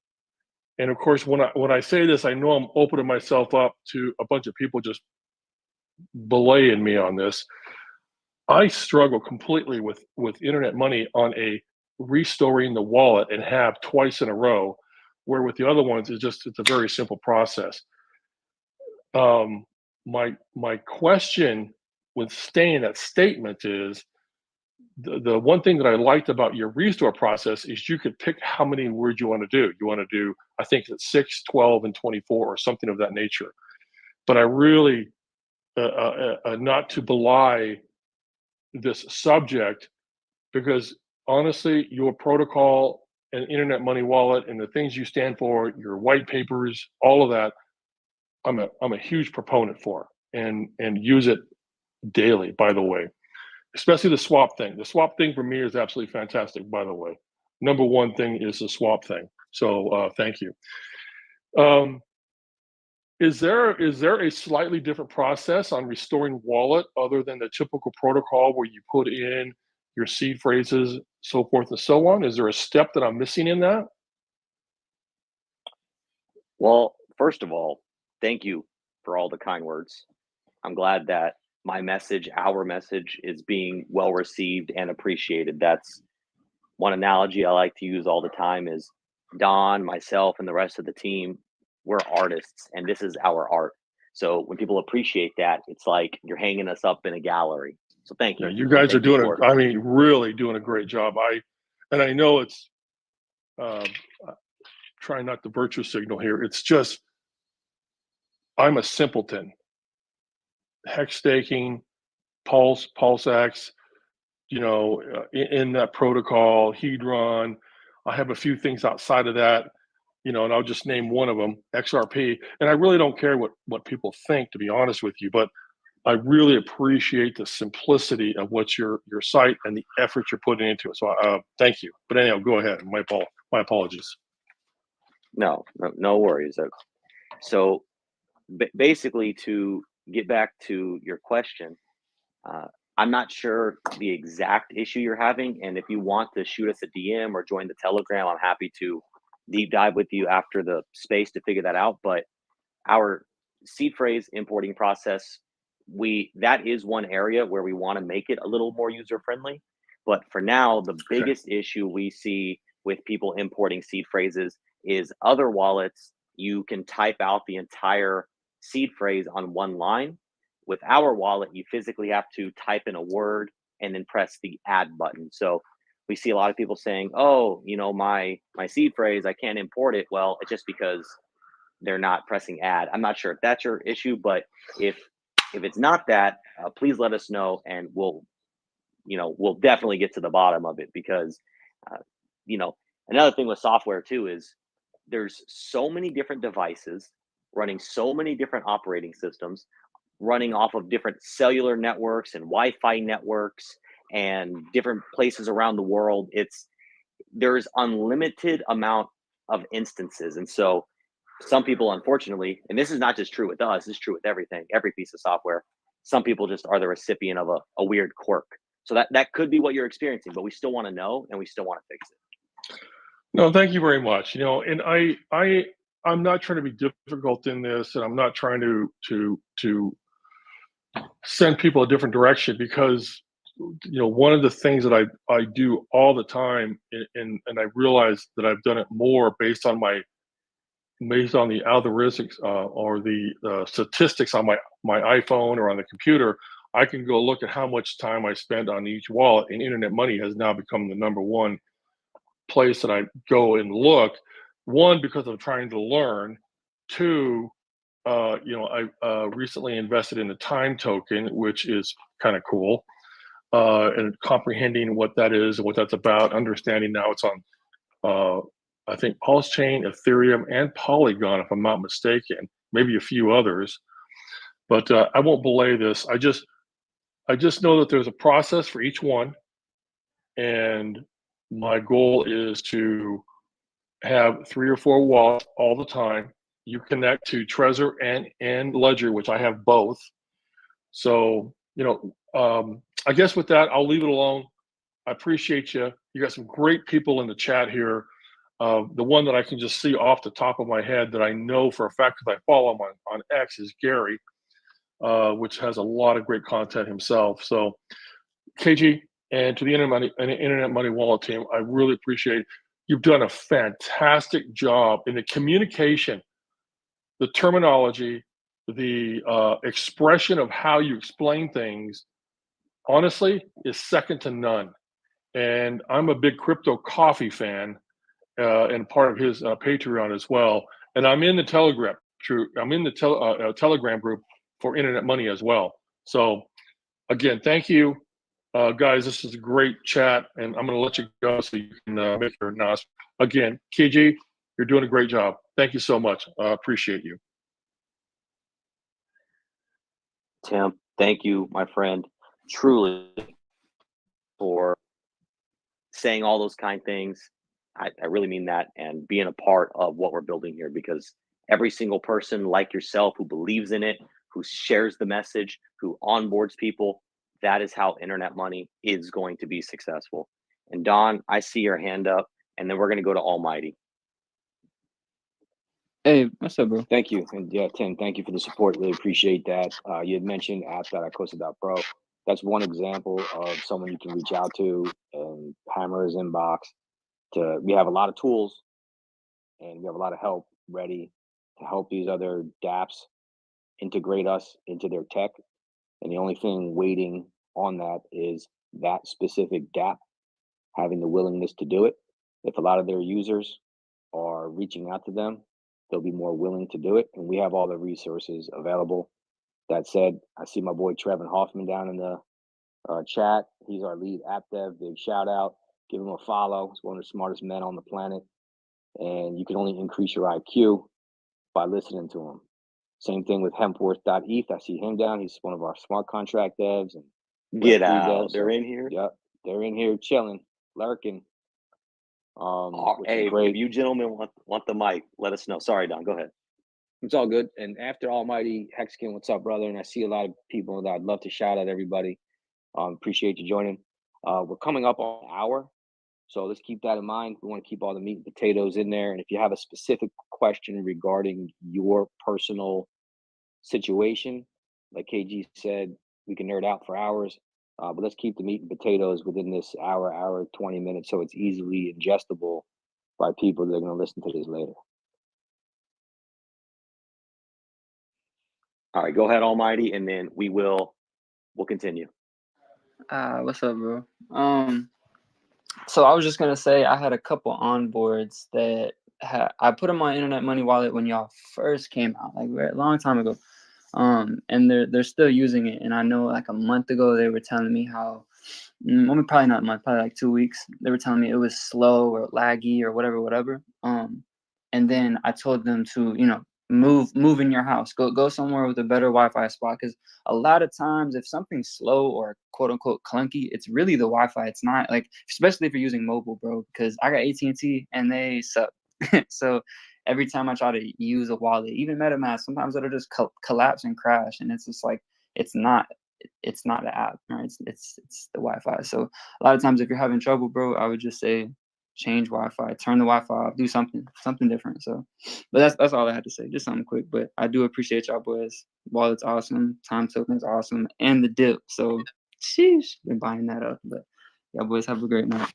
and of course, when I say this, I know I'm opening myself up to a bunch of people just belaying me on this. I struggle completely with internet money on a restoring the wallet and have twice in a row, where with the other ones it's a very simple process. My question with staying that statement is the one thing that I liked about your restore process is you could pick how many words you want to do. You want to do, I think it's 6, 12, and 24 or something of that nature. But I really, not to belie this subject, because honestly, your protocol and internet money wallet and the things you stand for, your white papers, all of that, I'm a huge proponent for and use it daily, by the way. Especially the swap thing. The swap thing for me is absolutely fantastic, by the way. Number one thing is the swap thing. So thank you. Is there a slightly different process on restoring wallet other than the typical protocol where you put in your seed phrases, so forth and so on? Is there a step that I'm missing in that? well, first of all, thank you for all the kind words. I'm glad that my message, our message, is being well received and appreciated. That's one analogy I like to use all the time is Don, myself, and the rest of the team, we're artists and this is our art. So when people appreciate that, it's like you're hanging us up in a gallery. So thank Yeah, you. you guys are Thank you doing for it. I mean, really doing a great job. I know it's uh, trying not to virtue signal here. It's just I'm a simpleton. Hex staking, PulseX, in that protocol, Hedron. I have a few things outside of that, and I'll just name one of them, XRP. And I really don't care what people think, to be honest with you, but I really appreciate the simplicity of what's your site and the effort you're putting into it. So thank you. But anyhow, go ahead. My apologies. No worries. So basically, to get back to your question, I'm not sure the exact issue you're having. And if you want to shoot us a DM or join the Telegram, I'm happy to deep dive with you after the space to figure that out. But our seed phrase importing process, that is one area where we want to make it a little more user friendly. But for now, the biggest issue we see with people importing seed phrases is other wallets. You can type out the entire seed phrase on one line. With our wallet, you physically have to type in a word and then press the add button. So we see a lot of people saying, "Oh, my seed phrase, I can't import it." Well, it's just because they're not pressing add. I'm not sure if that's your issue, but if it's not that, please let us know, and we'll definitely get to the bottom of it because uh, another thing with software too is there's so many different devices running so many different operating systems running off of different cellular networks and Wi-Fi networks and different places around the world. There's unlimited amount of instances, and so some people, unfortunately, and this is not just true with us, this is true with everything, every piece of software. Some people just are the recipient of a weird quirk. So that could be what you're experiencing, but we still want to know and we still want to fix it. No, thank you very much. And I'm not trying to be difficult in this, and I'm not trying to send people a different direction, because one of the things that I do all the time, and I realize that I've done it more based on the algorithmics, or the statistics on my iPhone or on the computer. I can go look at how much time I spend on each wallet, and Internet Money has now become the number one place that I go and look. One, because I'm trying to learn. Two, I recently invested in a time token, which is kind of cool, and comprehending what that is and what that's about. Understanding now it's on, I think, Pulse Chain, Ethereum, and Polygon, if I'm not mistaken, maybe a few others. But I won't belay this. I just know that there's a process for each one, and my goal is to have 3 or 4 wallets all the time. You connect to Trezor and Ledger, which I have both. So, I guess with that, I'll leave it alone. I appreciate you. You got some great people in the chat here. The one that I can just see off the top of my head that I know for a fact, because I follow him on X, is Gary, which has a lot of great content himself. So, KG, and to the Internet Money Wallet team, I really appreciate it. You've done a fantastic job in the communication, the terminology, the expression of how you explain things. Honestly, is second to none. And I'm a big Crypto Coffee fan, and part of his Patreon as well. And I'm in the Telegram. I'm in the Telegram group for Internet Money as well. So, again, thank you, guys. This is a great chat, and I'm going to let you go so you can make your announcement. Again, KG, you're doing a great job. Thank you so much. I appreciate you. Tim, thank you, my friend, truly, for saying all those kind things. I really mean that, and being a part of what we're building here, because every single person like yourself who believes in it, who shares the message, who onboards people, that is how Internet Money is going to be successful. And Don, I see your hand up, and then we're going to go to Almighty. Hey, what's up, bro? Thank you. And yeah, Tim, thank you for the support. Really appreciate that. You had mentioned app.icosta.pro. That's one example of someone you can reach out to and hammer his inbox. We have a lot of tools, and we have a lot of help ready to help these other dApps integrate us into their tech. And the only thing waiting on that is that specific dApp having the willingness to do it. If a lot of their users are reaching out to them, they'll be more willing to do it. And we have all the resources available. That said, I see my boy Trevin Hoffman down in the chat. He's our lead app dev. Big shout out. Give him a follow. He's one of the smartest men on the planet. And you can only increase your IQ by listening to him. Same thing with hempworth.eth. I see him down. He's one of our smart contract devs. And Get out. Devs. They're in here? Yep. They're in here chilling, lurking. Hey, if you gentlemen want the mic, let us know. Sorry, Don, go ahead. It's all good. And after Almighty, Hexkin, what's up, brother? And I see a lot of people that I'd love to shout out everybody. Appreciate you joining. We're coming up on an hour, so let's keep that in mind. We want to keep all the meat and potatoes in there. And if you have a specific question regarding your personal situation, like KG said, we can nerd out for hours. But let's keep the meat and potatoes within this hour 20 minutes, so it's easily ingestible by people that are going to listen to this later. All right, go ahead, Almighty, and then we'll continue. What's up, bro? So I was just gonna say I had a couple onboards that I put them on Internet Money Wallet when y'all first came out, like a long time ago. And they're still using it. And I know like a month ago they were telling me how, probably not a month, probably like 2 weeks. They were telling me it was slow or laggy or whatever. And then I told them to, move in your house, go somewhere with a better Wi-Fi spot, because a lot of times if something's slow or quote unquote clunky, it's really the Wi-Fi. It's not, like, especially if you're using mobile, bro, because I got AT&T and they suck. So every time I try to use a wallet, even MetaMask, sometimes it'll just collapse and crash, and it's just like it's not the app, right? It's the Wi-Fi. So a lot of times, if you're having trouble, bro, I would just say change Wi-Fi, turn the Wi-Fi off, do something different. So, but that's all I had to say. Just something quick. But I do appreciate y'all boys. Wallet's awesome, time token's awesome, and the dip. So, sheesh, been buying that up. But y'all boys have a great night.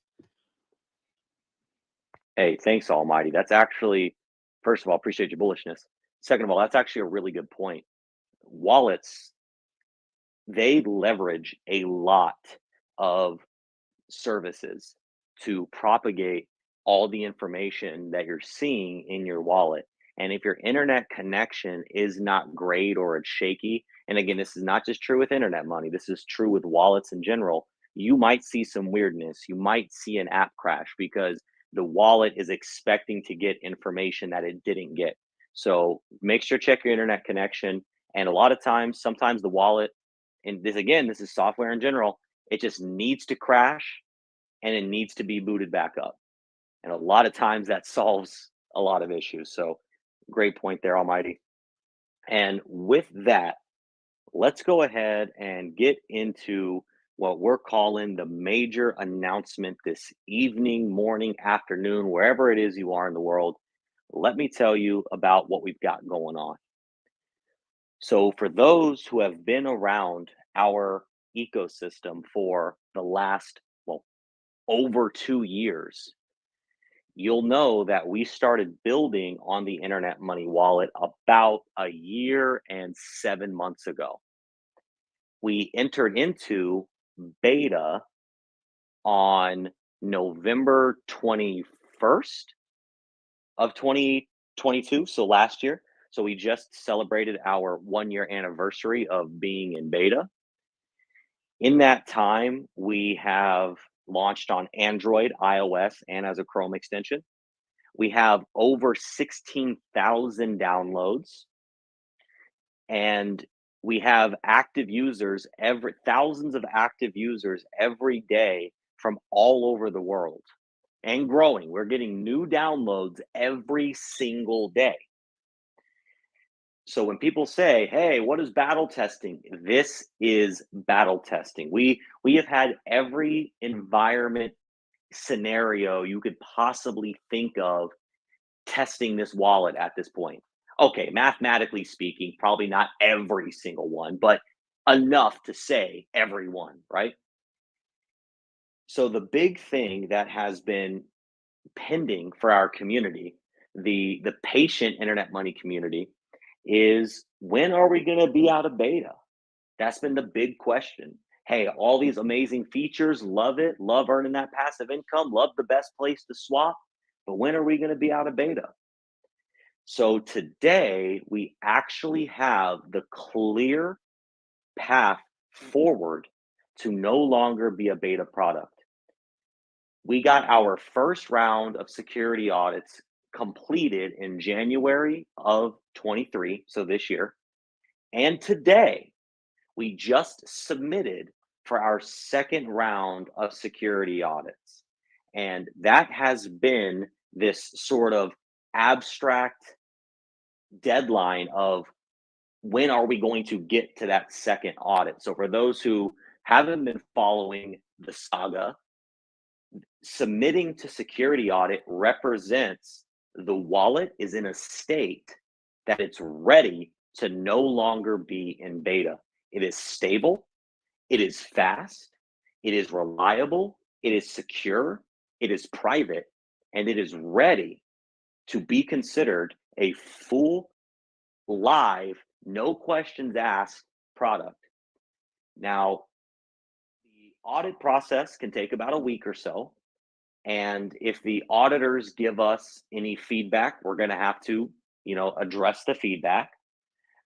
Hey, thanks, Almighty. That's actually, first of all, appreciate your bullishness. Second of all, that's actually a really good point. Wallets, they leverage a lot of services to propagate all the information that you're seeing in your wallet. And if your internet connection is not great or it's shaky, and again, this is not just true with internet money, this is true with wallets in general, you might see some weirdness. You might see an app crash because the wallet is expecting to get information that it didn't get. So make sure check your internet connection. And a lot of times, sometimes the wallet, and this again, this is software in general, it just needs to crash and it needs to be booted back up. And a lot of times that solves a lot of issues. So great point there, Almighty. And with that, let's go ahead and get into what we're calling the major announcement this evening, morning, afternoon, wherever it is you are in the world. Let me tell you about what we've got going on. So, for those who have been around our ecosystem for the last, well, over 2 years, you'll know that we started building on the Internet Money Wallet about a year and 7 months ago. We entered into beta on November 21st of 2022, so last year. So we just celebrated our 1 year anniversary of being in beta. In that time, we have launched on Android, iOS, and as a Chrome extension. We have over 16,000 downloads, and we have active users, thousands of active users every day from all over the world and growing. We're getting new downloads every single day. So when people say, "Hey, what is battle testing?" This is battle testing. We have had every environment scenario you could possibly think of testing this wallet at this point. Okay, mathematically speaking, probably not every single one, but enough to say everyone, right? So the big thing that has been pending for our community, the patient internet money community, is when are we going to be out of beta? That's been the big question. Hey, all these amazing features, love it, love earning that passive income, love the best place to swap, but when are we going to be out of beta? So today we actually have the clear path forward to no longer be a beta product. We got our first round of security audits completed in January of 23, so this year. And today we just submitted for our second round of security audits. And that has been this sort of abstract deadline of when are we going to get to that second audit. So for those who haven't been following the saga, submitting to security audit represents the wallet is in a state that it's ready to no longer be in beta. It is stable, it is fast, it is reliable, it is secure, it is private, and it is ready to be considered a full, live, no questions asked product. Now, the audit process can take about a week or so. And if the auditors give us any feedback, we're going to have to, address the feedback.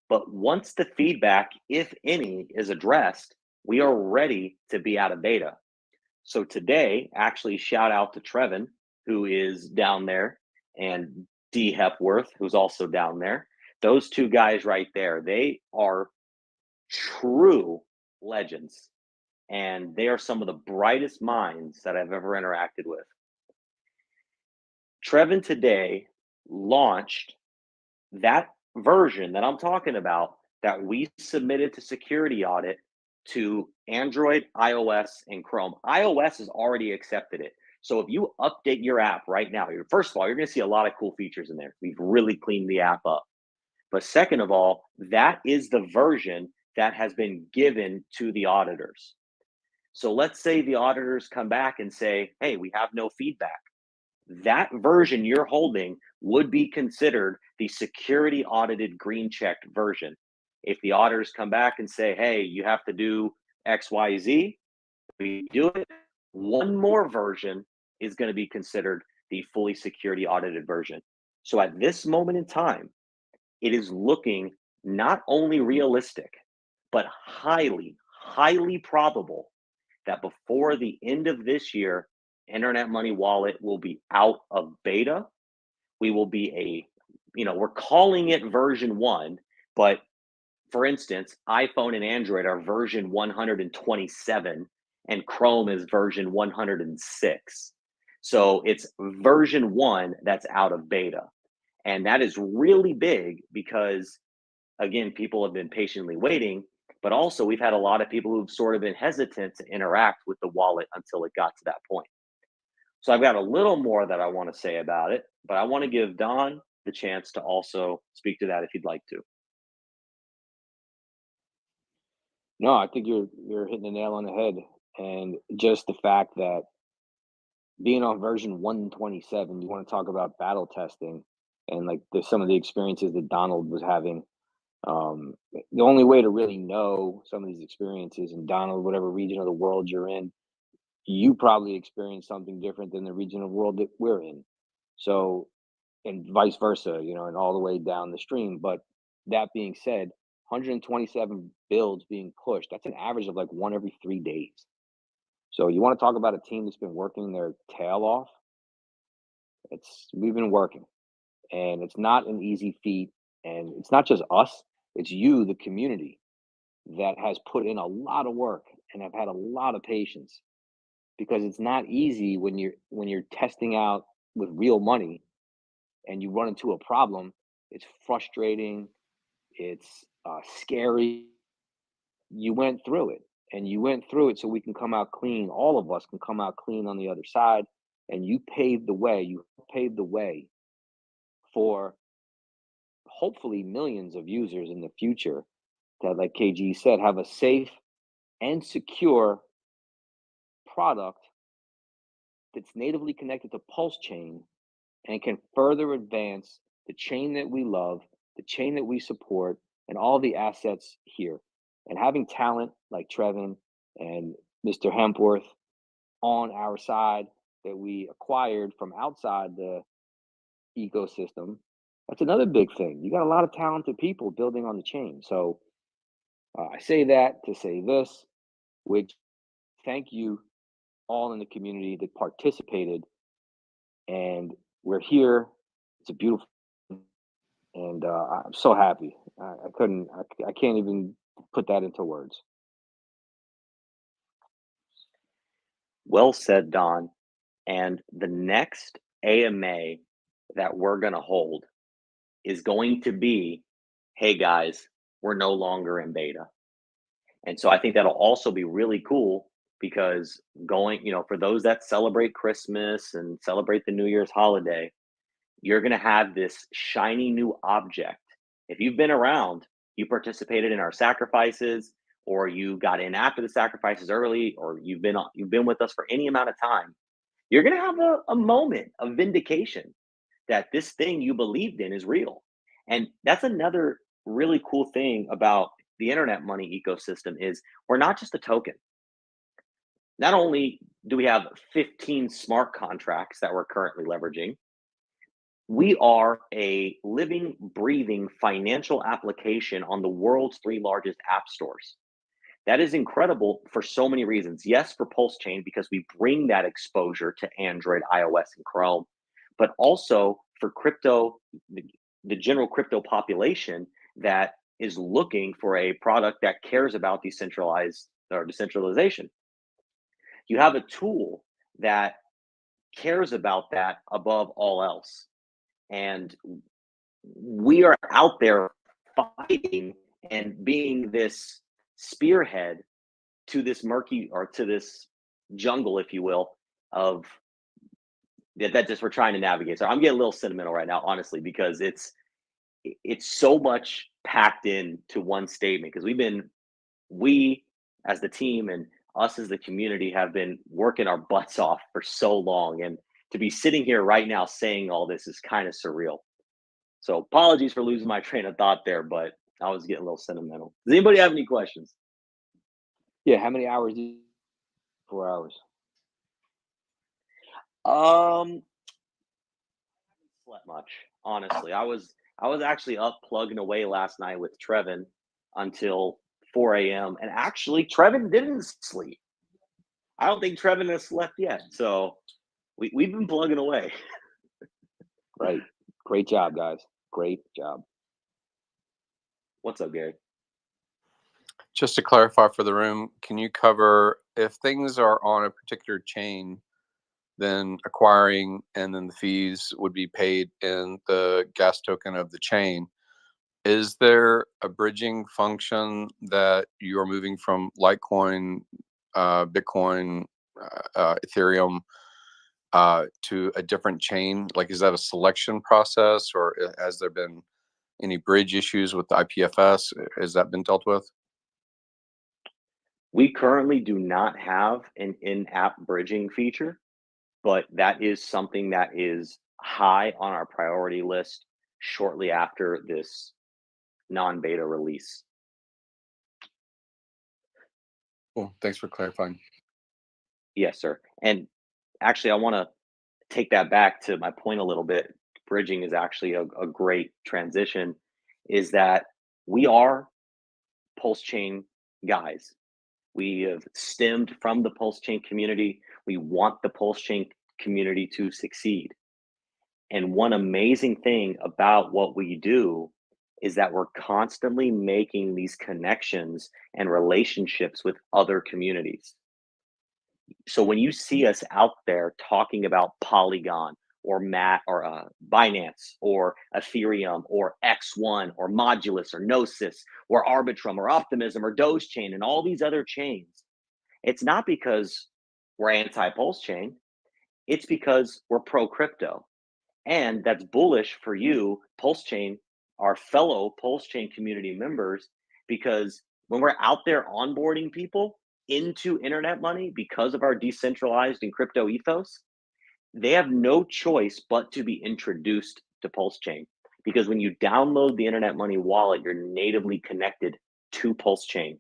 But once the feedback, if any, is addressed, we are ready to be out of beta. So today, actually, shout out to Trevin, who is down there, and D. Hepworth, who's also down there. Those two guys right there, they are true legends. And they are some of the brightest minds that I've ever interacted with. Trevin today launched that version that I'm talking about that we submitted to security audit to Android, iOS, and Chrome. iOS has already accepted it. So if you update your app right now, first of all, you're going to see a lot of cool features in there. We've really cleaned the app up. But second of all, that is the version that has been given to the auditors. So let's say the auditors come back and say, hey, we have no feedback. That version you're holding would be considered the security audited green checked version. If the auditors come back and say, hey, you have to do XYZ, we do it. One more version is going to be considered the fully security audited version. So at this moment in time, it is looking not only realistic, but highly, highly probable that before the end of this year, Internet Money Wallet will be out of beta. We will be we're calling it version 1, but for instance, iPhone and Android are version 127 and Chrome is version 106. So it's version 1 that's out of beta. And that is really big because, again, people have been patiently waiting, but also we've had a lot of people who've sort of been hesitant to interact with the wallet until it got to that point. So I've got a little more that I want to say about it, but I want to give Don the chance to also speak to that if you'd like to. No, I think you're hitting the nail on the head, and just the fact that being on version 127, you want to talk about battle testing, and like there's some of the experiences that Donald was having. The only way to really know some of these experiences, and Donald, whatever region of the world you're in, you probably experience something different than the region of the world that we're in. So, and vice versa, and all the way down the stream. But that being said, 127 builds being pushed, that's an average of like one every 3 days. So you want to talk about a team that's been working their tail off? We've been working, and it's not an easy feat. And it's not just us, it's you, the community, that has put in a lot of work and have had a lot of patience, because it's not easy when you're testing out with real money and you run into a problem. It's frustrating, it's scary. You went through it, and you went through it so we can come out clean. All of us can come out clean on the other side. And you paved the way. You paved the way for hopefully millions of users in the future that, like KG said, have a safe and secure product that's natively connected to Pulse Chain and can further advance the chain that we love, the chain that we support, and all the assets here. And having talent like Trevin and Mr. Hempworth on our side that we acquired from outside the ecosystem, that's another big thing. You got a lot of talented people building on the chain. So I say that to say this, which thank you all in the community that participated. And we're here. It's a beautiful, and I'm so happy. I can't even put that into words. Well said, Don. And the next AMA that we're going to hold is going to be, hey guys, we're no longer in beta. And so I think that'll also be really cool because for those that celebrate Christmas and celebrate the New Year's holiday, you're going to have this shiny new object. If you've been around, you participated in our sacrifices, or you got in after the sacrifices early, or you've been with us for any amount of time, you're going to have a moment of vindication that this thing you believed in is real. And that's another really cool thing about the internet money ecosystem is we're not just a token. Not only do we have 15 smart contracts that we're currently leveraging, we are a living, breathing financial application on the world's 3 largest app stores. That is incredible for so many reasons. Yes, for Pulse Chain, because we bring that exposure to Android, iOS, and Chrome, but also for crypto, the general crypto population that is looking for a product that cares about decentralization. You have a tool that cares about that above all else. And we are out there fighting and being this spearhead to this murky, or to this jungle, if you will, of that just we're trying to navigate. So I'm getting a little sentimental right now, honestly, because it's so much packed in to one statement, because we as the team and us as the community have been working our butts off for so long, and to be sitting here right now saying all this is kind of surreal. So apologies for losing my train of thought there, but I was getting a little sentimental. Does anybody have any questions? Yeah, how many hours? 4 hours. Um, slept much, honestly. I was actually up plugging away last night with Trevin until 4 a.m. And actually, Trevin didn't sleep. I don't think Trevin has slept yet. So we've been plugging away. Right. Great job, guys. Great job. What's up, Gary? Just to clarify for the room, can you cover if things are on a particular chain, then acquiring and then the fees would be paid in the gas token of the chain? Is there a bridging function that you are moving from Litecoin, Bitcoin, Ethereum to a different chain? Like, is that a selection process, or has there been any bridge issues with the IPFS? Has that been dealt with? We currently do not have an in-app bridging feature, but that is something that is high on our priority list shortly after this non-beta release. Cool. Thanks for clarifying. Yes, sir. And actually, I want to take that back to my point a little bit. Bridging is actually a great transition, is that we are Pulse Chain guys. We have stemmed from the Pulse Chain community. We want the Pulse Chain community to succeed. And one amazing thing about what we do is that we're constantly making these connections and relationships with other communities. So when you see us out there talking about Polygon or Binance or Ethereum or X1 or Modulus or Gnosis or Arbitrum or Optimism or Dogechain and all these other chains, it's not because we're anti-Pulse Chain. It's because we're pro-crypto. And that's bullish for you, Pulse Chain, our fellow Pulse Chain community members, because when we're out there onboarding people into internet money because of our decentralized and crypto ethos, they have no choice but to be introduced to Pulse Chain. Because when you download the internet money wallet, you're natively connected to Pulse Chain.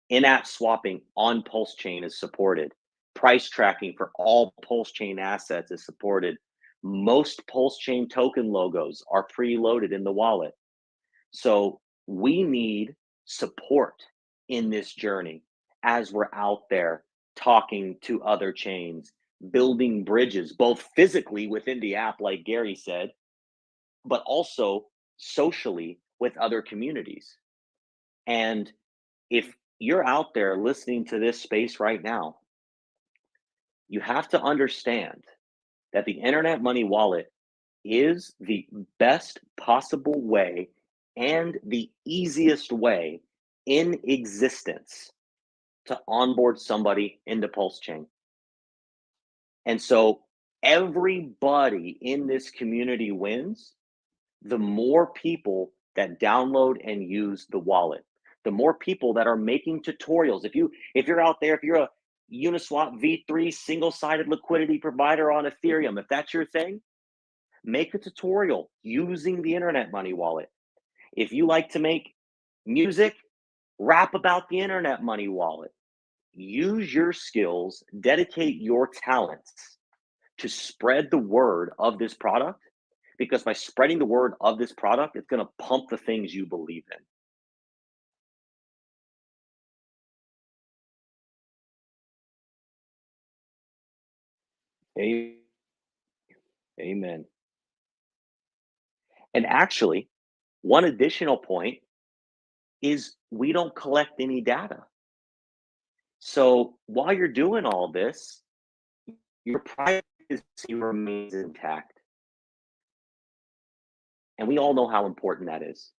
In-app swapping on Pulse Chain is supported. Price tracking for all Pulse Chain assets is supported. Most Pulse Chain token logos are preloaded in the wallet. So we need support in this journey as we're out there talking to other chains, building bridges, both physically within the app, like Gary said, but also socially with other communities. And if you're out there listening to this space right now, you have to understand that the internet money wallet is the best possible way and the easiest way in existence to onboard somebody into Pulse Chain. And so everybody in this community wins. The more people that download and use the wallet, the more people that are making tutorials. If you're out there, if you're a Uniswap V3 single-sided liquidity provider on Ethereum, if that's your thing, make a tutorial using the internet money wallet. If you like to make music, rap about the internet money wallet. Use your skills, dedicate your talents to spread the word of this product, because by spreading the word of this product, it's going to pump the things you believe Amen. Amen. And actually, one additional point is we don't collect any data. So while you're doing all this, your privacy remains intact. And we all know how important that is.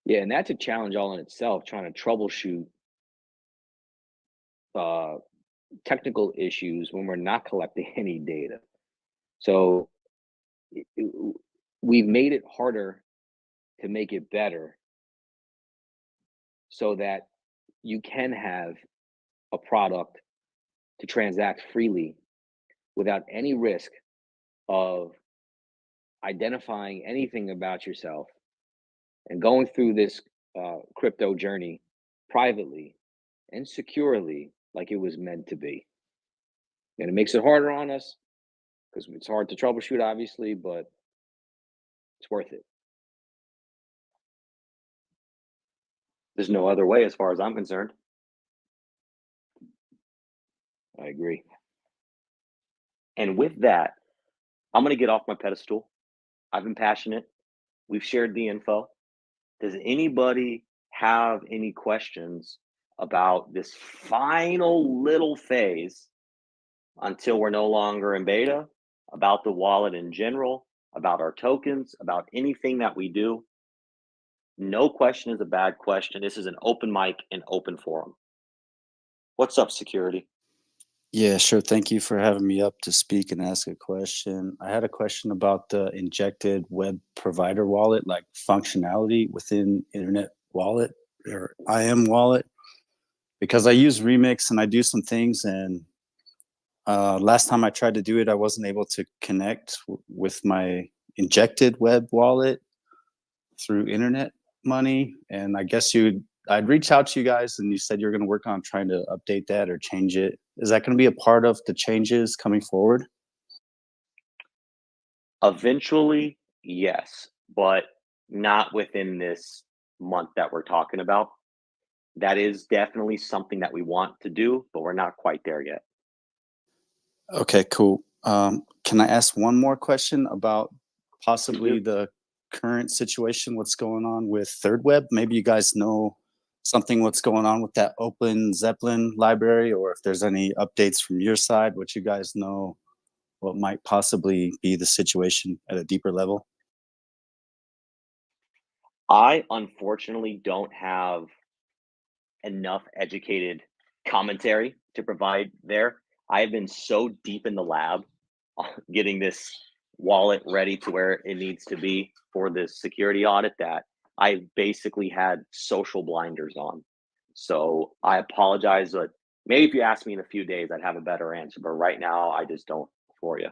Yeah, and that's a challenge all in itself, trying to troubleshoot uh, technical issues when we're not collecting any data. So we've made it harder to make it better so that you can have a product to transact freely without any risk of identifying anything about yourself and going through this crypto journey privately and securely like it was meant to be. And it makes it harder on us because it's hard to troubleshoot, obviously, but it's worth it. There's no other way as far as I'm concerned. I agree. And with that, I'm going to get off my pedestal. I've been passionate. We've shared the info. Does anybody have any questions about this final little phase until we're no longer in beta, about the wallet in general, about our tokens, about anything that we do? No question is a bad question. This is an open mic and open forum. What's up, security? Yeah, sure. Thank you for having me up to speak and ask a question. I had a question about the injected web provider wallet, like functionality within Internet Wallet or IM Wallet, because I use Remix and I do some things. And last time I tried to do it, I wasn't able to connect with my injected web wallet through Internet Money. And I guess I'd reach out to you guys and you said you're going to work on trying to update that or change it. Is that going to be a part of the changes coming forward? Eventually, yes, but not within this month that we're talking about. That is definitely something that we want to do, but we're not quite there yet. Okay, cool. Can I ask one more question about possibly the current situation, what's going on with Third Web? Maybe you guys know something what's going on with that Open Zeppelin library, or if there's any updates from your side, what you guys know, what might possibly be the situation at a deeper level? I unfortunately don't have enough educated commentary to provide there. I have been so deep in the lab getting this wallet ready to where it needs to be for this security audit that I basically had social blinders on. So I apologize, but maybe if you ask me in a few days, I'd have a better answer. But right now, I just don't for you.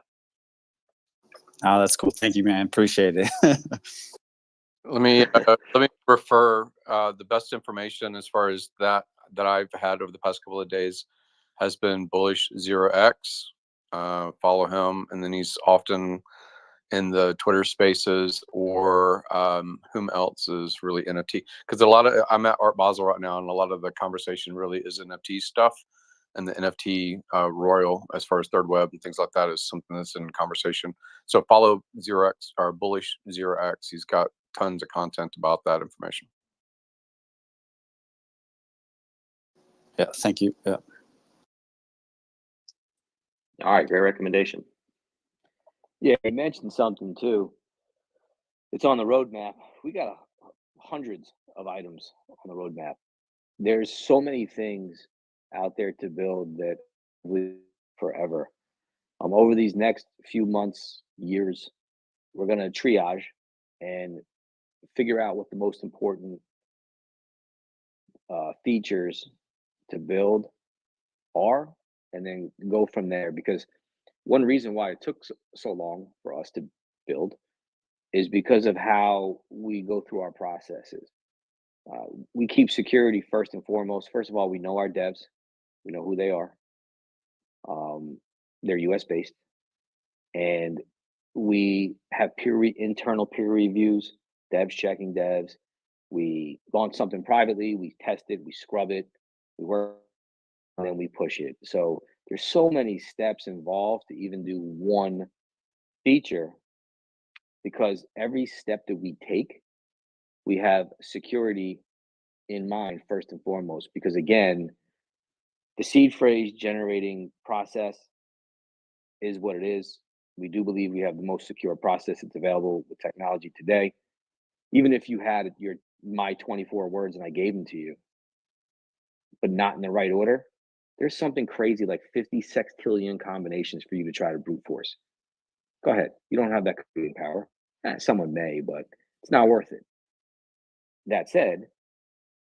Oh, that's cool. Thank you, man. Appreciate it. Let me refer the best information as far as that I've had over the past couple of days has been Bullish 0x. Follow him, and then he's often in the Twitter Spaces or whom else is really NFT, because I'm at Art Basel right now, and a lot of the conversation really is NFT stuff, and the NFT royal as far as Third Web and things like that is something that's in conversation. So follow 0x or Bullish 0x. He's got tons of content about that information. Yeah, thank you. Yeah. All right, great recommendation. Yeah, you mentioned something too. It's on the roadmap. We got hundreds of items on the roadmap. There's so many things out there to build that we forever. Over these next few months, years, we're going to triage and figure out what the most important features to build are, and then go from there. Because one reason why it took so long for us to build is because of how we go through our processes. We keep security first and foremost. First of all, we know our devs, we know who they are. They're US based, and we have internal peer reviews, devs checking devs. We launch something privately, we test it, we scrub it, we work, and then we push it. So there's so many steps involved to even do one feature, because every step that we take, we have security in mind first and foremost. Because again, the seed phrase generating process is what it is. We do believe we have the most secure process that's available with technology today. Even if you had my 24 words and I gave them to you, but not in the right order, there's something crazy like 50 sextillion combinations for you to try to brute force. Go ahead. You don't have that computing power. Someone may, but it's not worth it. That said,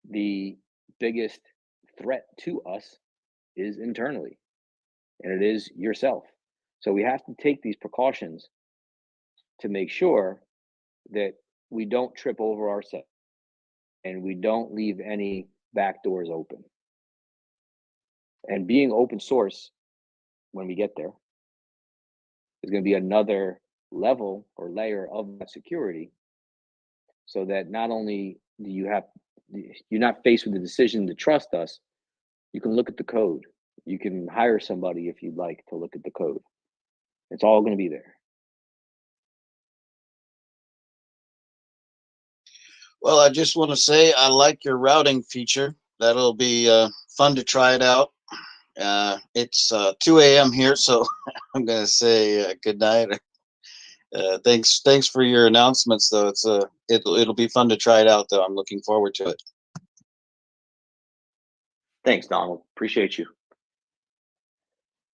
the biggest threat to us is internally, and it is yourself. So we have to take these precautions to make sure that we don't trip over ourselves and we don't leave any back doors open. And being open source, when we get there, is going to be another level or layer of that security, so that not only do you're not faced with the decision to trust us, you can look at the code. You can hire somebody if you'd like to look at the code. It's all going to be there. Well, I just want to say I like your routing feature. That'll be fun to try it out. It's 2 a.m. here, so I'm going to say good night. Thanks for your announcements, though. It'll be fun to try it out, though. I'm looking forward to it. Thanks, Donald. Appreciate you.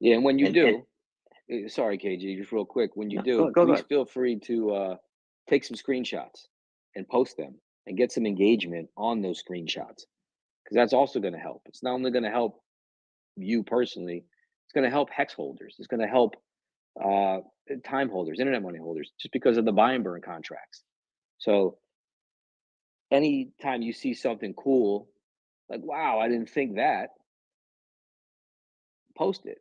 Yeah, and when you And- do, sorry, KG, just real quick, when you do, go please ahead. feel free to take some screenshots and post them and get some engagement on those screenshots, because that's also going to help. It's not only going to help you personally, it's going to help hex holders. It's going to help time holders, internet money holders, just because of the buy and burn contracts. So anytime you see something cool, like, wow, I didn't think that, post it.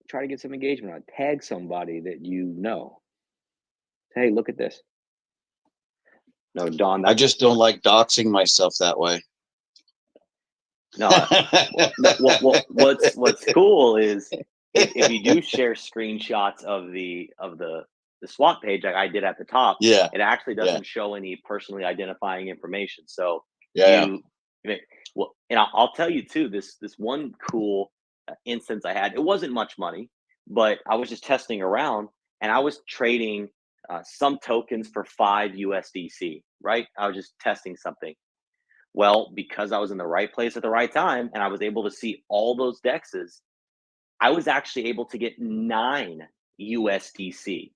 Try to get some engagement on it. Tag somebody that you know. Hey, look at this. No, Don, I just don't like doxing myself that way. no. What's cool is if you do share screenshots of the swap page like I did at the top, Yeah. it actually doesn't show any personally identifying information. So Yeah. well, and I'll tell you too, this one cool instance I had, it wasn't much money, but I was just testing around and I was trading some tokens for 5 USDC, right? I was just testing something. Well, because I was in the right place at the right time and I was able to see all those dexes, I was actually able to get 9 USDC,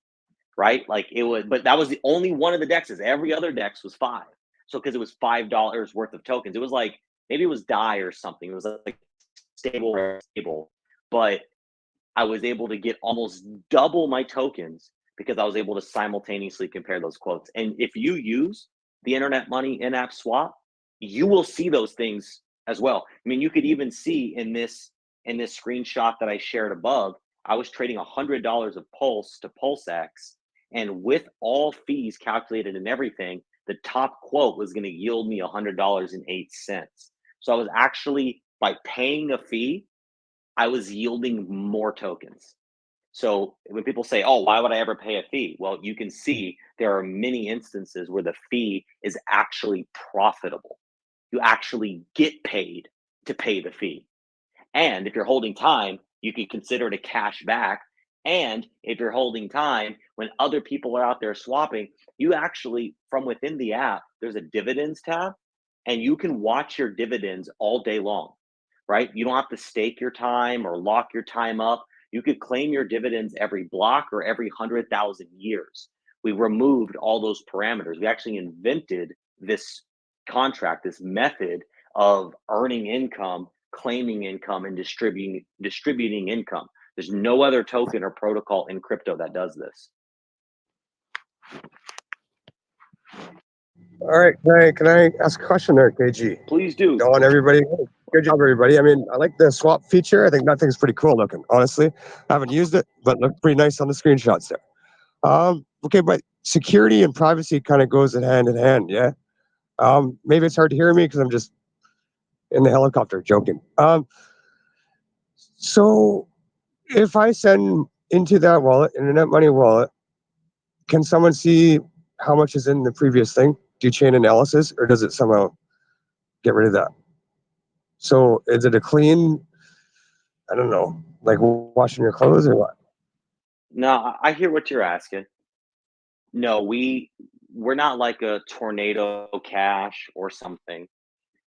right? Like it was, but that was the only one of the dexes. Every other dex was 5. So because it was $5 worth of tokens, it was like maybe it was DAI or something. It was like stable, but I was able to get almost double my tokens because I was able to simultaneously compare those quotes. And if you use the Internet Money in-app swap, you will see those things as well. I mean, you could even see in this screenshot that I shared above, I was trading $100 of Pulse to PulseX, and with all fees calculated and everything, the top quote was going to yield me $100.08. So I was actually, by paying a fee, I was yielding more tokens. So when people say, oh, why would I ever pay a fee? Well, you can see there are many instances where the fee is actually profitable. You actually get paid to pay the fee. And if you're holding time, you could consider it a cash back. And if you're holding time, when other people are out there swapping, you actually, from within the app, there's a dividends tab, and you can watch your dividends all day long, right? You don't have to stake your time or lock your time up. You could claim your dividends every block or every 100,000 years. We removed all those parameters. We actually invented this contract, this method of earning income, claiming income, and distributing income. There's no other token or protocol in crypto that does this. All right, can I ask a question there, KG? Please do. Go on, everybody. Good job, everybody. I mean, I like the swap feature. I think that thing's pretty cool looking, honestly. I haven't used it, but looked pretty nice on the screenshots there. Okay, but security and privacy kind of goes hand in hand, yeah? Maybe it's hard to hear me because I'm just in the helicopter joking. So if I send into that wallet, Internet Money wallet, can someone see how much is in the previous thing? Do chain analysis, or does it somehow get rid of that? So is it a clean, I don't know, like washing your clothes or what? No, I hear what you're asking. No, we're not like a Tornado Cash or something.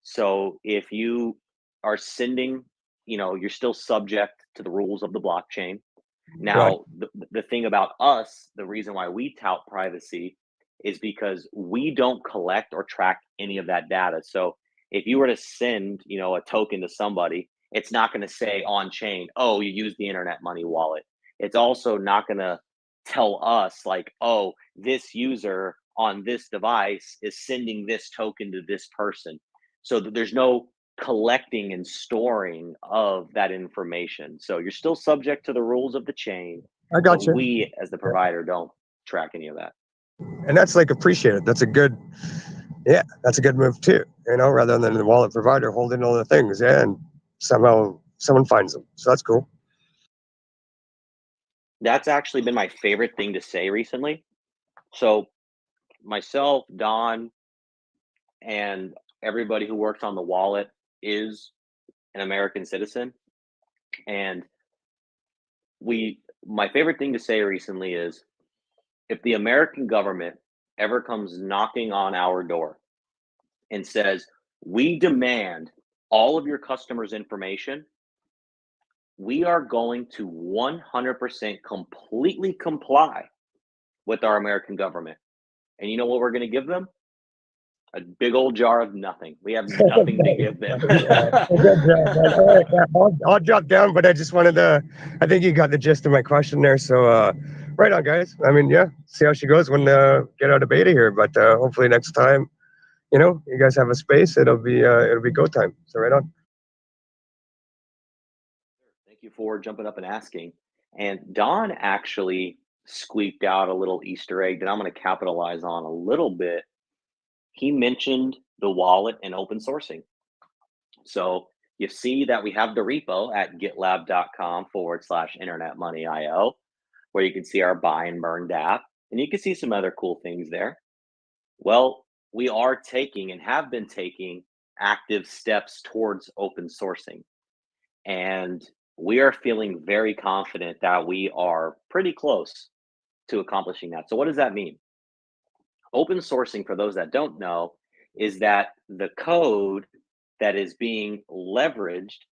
So if you are sending, you're still subject to the rules of the blockchain. Right. Now, the thing about us, the reason why we tout privacy is because we don't collect or track any of that data. So if you were to send, a token to somebody, it's not going to say on chain, oh, you use the internet money wallet. It's also not going to tell us like, oh, this user on this device is sending this token to this person. So there's no collecting and storing of that information. So you're still subject to the rules of the chain, I but got you. we as the provider don't track any of that. And that's like appreciated. That's a good, yeah, that's a good move too. Rather than the wallet provider holding all the things, yeah, and somehow someone finds them. So that's cool. That's actually been my favorite thing to say recently. So myself, Don, and everybody who works on the wallet is an American citizen. And my favorite thing to say recently is if the American government ever comes knocking on our door and says, we demand all of your customers' information, we are going to 100% completely comply with our American government. And you know what we're going to give them? A big old jar of nothing. We have nothing to give them. Good job, man. All right, yeah, I'll drop down, but I just wanted to. I think you got the gist of my question there. So, right on, guys. I mean, yeah, see how she goes when get out of beta here. But hopefully next time, you guys have a space. It'll be go time. So right on. Thank you for jumping up and asking. And Don actually squeaked out a little Easter egg that I'm going to capitalize on a little bit. He mentioned the wallet and open sourcing. So you see that we have the repo at gitlab.com/internet money IO, where you can see our buy and burn DApp, and you can see some other cool things there. Well, we are taking and have been taking active steps towards open sourcing. And we are feeling very confident that we are pretty close to accomplishing that. So, what does that mean? Open sourcing, for those that don't know, is that the code that is being leveraged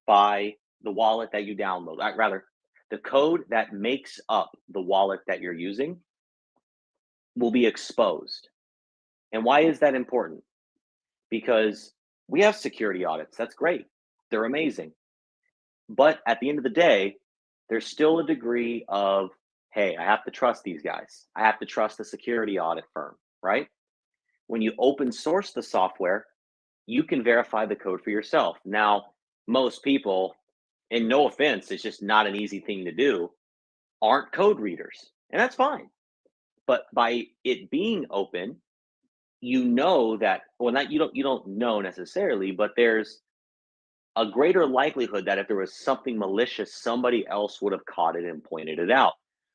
by the wallet that you download, rather, the code that makes up the wallet that you're using will be exposed. And why is that important? Because we have security audits. That's great. They're amazing. But at the end of the day, there's still a degree of, hey, I have to trust these guys. I have to trust the security audit firm, right? When you open source the software, you can verify the code for yourself. Now, most people, and no offense, it's just not an easy thing to do, aren't code readers. And that's fine. But by it being open, you know that, well, not you don't know necessarily, but there's a greater likelihood that if there was something malicious, somebody else would have caught it and pointed it out.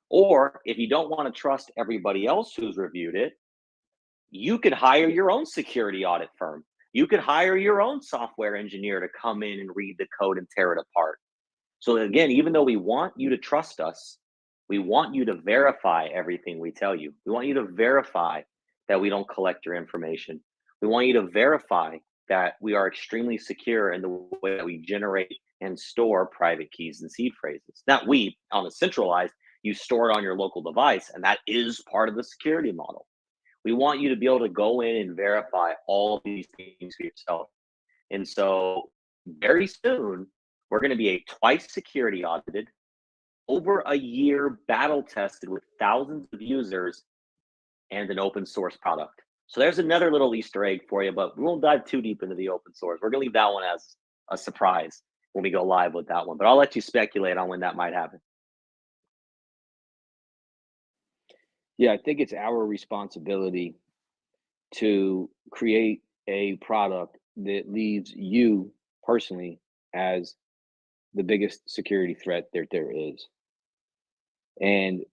Or if you don't want to trust everybody else who's reviewed it, you could hire your own security audit firm. You could hire your own software engineer to come in and read the code and tear it apart. So again, even though we want you to trust us, we want you to verify everything we tell you. We want you to verify that we don't collect your information. We want you to verify that we are extremely secure in the way that we generate and store private keys and seed phrases. Not we on a centralized, you store it on your local device, and that is part of the security model. We want you to be able to go in and verify all of these things for yourself. And so very soon, we're going to be a twice security audited, over a year battle tested with thousands of users, and an open source product. So there's another little Easter egg for you, but we won't dive too deep into the open source. We're going to leave that one as a surprise when we go live with that one, but I'll let you speculate on when that might happen. Yeah, I think it's our responsibility to create a product that leaves you personally as the biggest security threat there is. And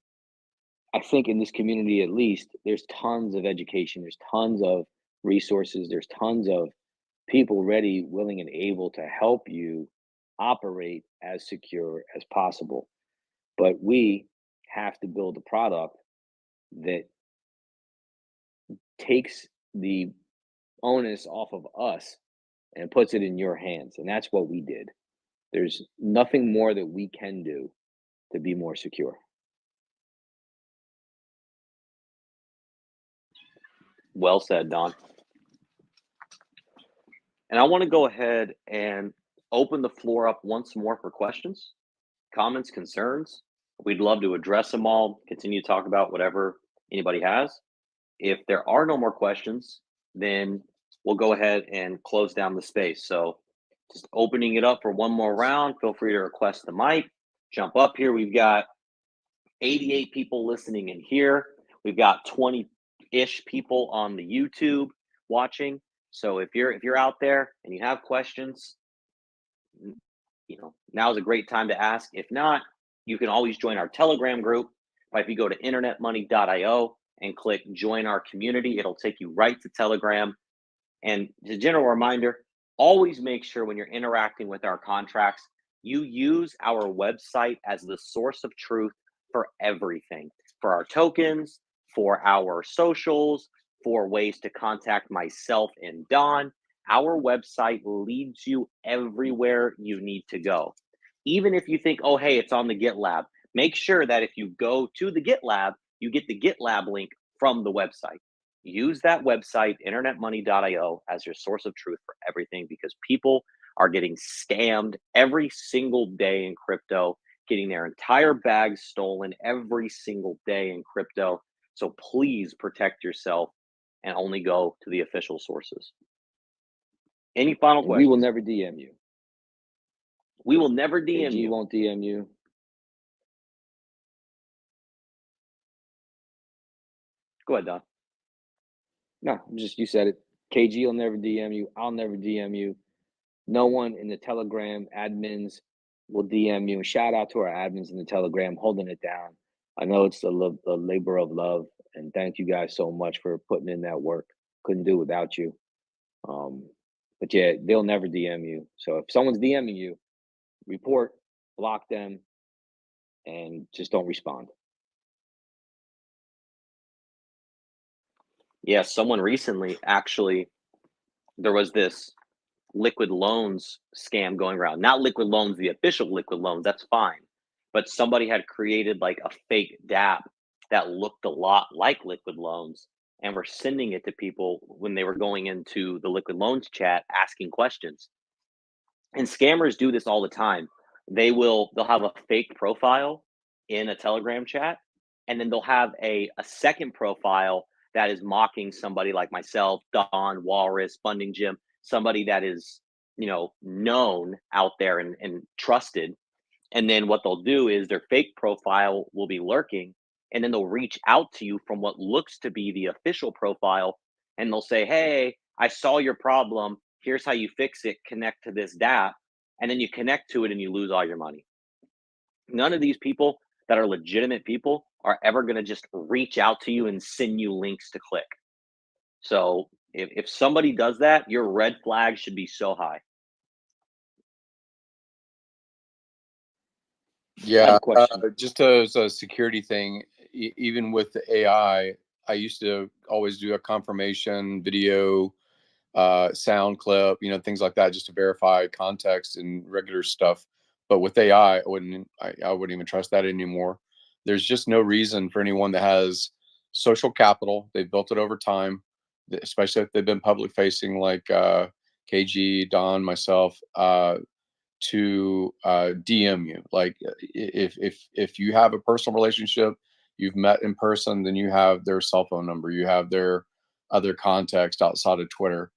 I think in this community, at least, there's tons of education, there's tons of resources, there's tons of people ready, willing, and able to help you operate as secure as possible. But we, have to build a product that takes the onus off of us and puts it in your hands. And that's what we did. There's nothing more that we can do to be more secure. Well said, Don. And I want to go ahead and open the floor up once more for questions, comments, concerns. We'd love to address them all, continue to talk about whatever anybody has. If there are no more questions, then we'll go ahead and close down the space. So just opening it up for one more round. Feel free to request the mic, jump up here. We've got 88 people listening in here. We've got 20-ish people on the YouTube watching. So if you're out there and you have questions, now is a great time to ask. If not, you can always join our Telegram group. If you go to internetmoney.io and click join our community, it'll take you right to Telegram. And as a general reminder, always make sure when you're interacting with our contracts, you use our website as the source of truth for everything, for our tokens, for our socials, for ways to contact myself and Don. Our website leads you everywhere you need to go. Even if you think, oh, hey, it's on the GitLab, make sure that if you go to the GitLab, you get the GitLab link from the website. Use that website, internetmoney.io, as your source of truth for everything, because people are getting scammed every single day in crypto, getting their entire bag stolen every single day in crypto. So please protect yourself and only go to the official sources. Any final questions? We will never DM you. We will never DM KG you. won't DM you. Go ahead, Don. No, you said it. KG will never DM you. I'll never DM you. No one in the Telegram admins will DM you. Shout out to our admins in the Telegram holding it down. I know it's a labor of love, and thank you guys so much for putting in that work. Couldn't do without you. But yeah, they'll never DM you. So if someone's DMing you, report, block them, and just don't respond. Yeah, someone recently, actually, there was this liquid loans scam going around. Not liquid loans, the official liquid loans, that's fine. But somebody had created like a fake DApp that looked a lot like liquid loans and were sending it to people when they were going into the liquid loans chat asking questions. And scammers do this all the time. They'll have a fake profile in a Telegram chat, and then they'll have a second profile that is mocking somebody like myself, Don, Walrus, Funding Jim, somebody that is, known out there and trusted. And then what they'll do is their fake profile will be lurking, and then they'll reach out to you from what looks to be the official profile, and they'll say, hey, I saw your problem. Here's how you fix it. Connect to this DApp. And then you connect to it and you lose all your money. None of these people that are legitimate people are ever going to just reach out to you and send you links to click. So if somebody does that, your red flag should be so high. Yeah, question. just as a security thing, even with the AI, I used to always do a confirmation video, sound clip, things like that, just to verify context and regular stuff. But with AI, I wouldn't even trust that anymore. There's just no reason for anyone that has social capital, they've built it over time, especially if they've been public facing like KG, Don, myself, to DM you. Like if you have a personal relationship, you've met in person, then you have their cell phone number, you have their other context outside of Twitter,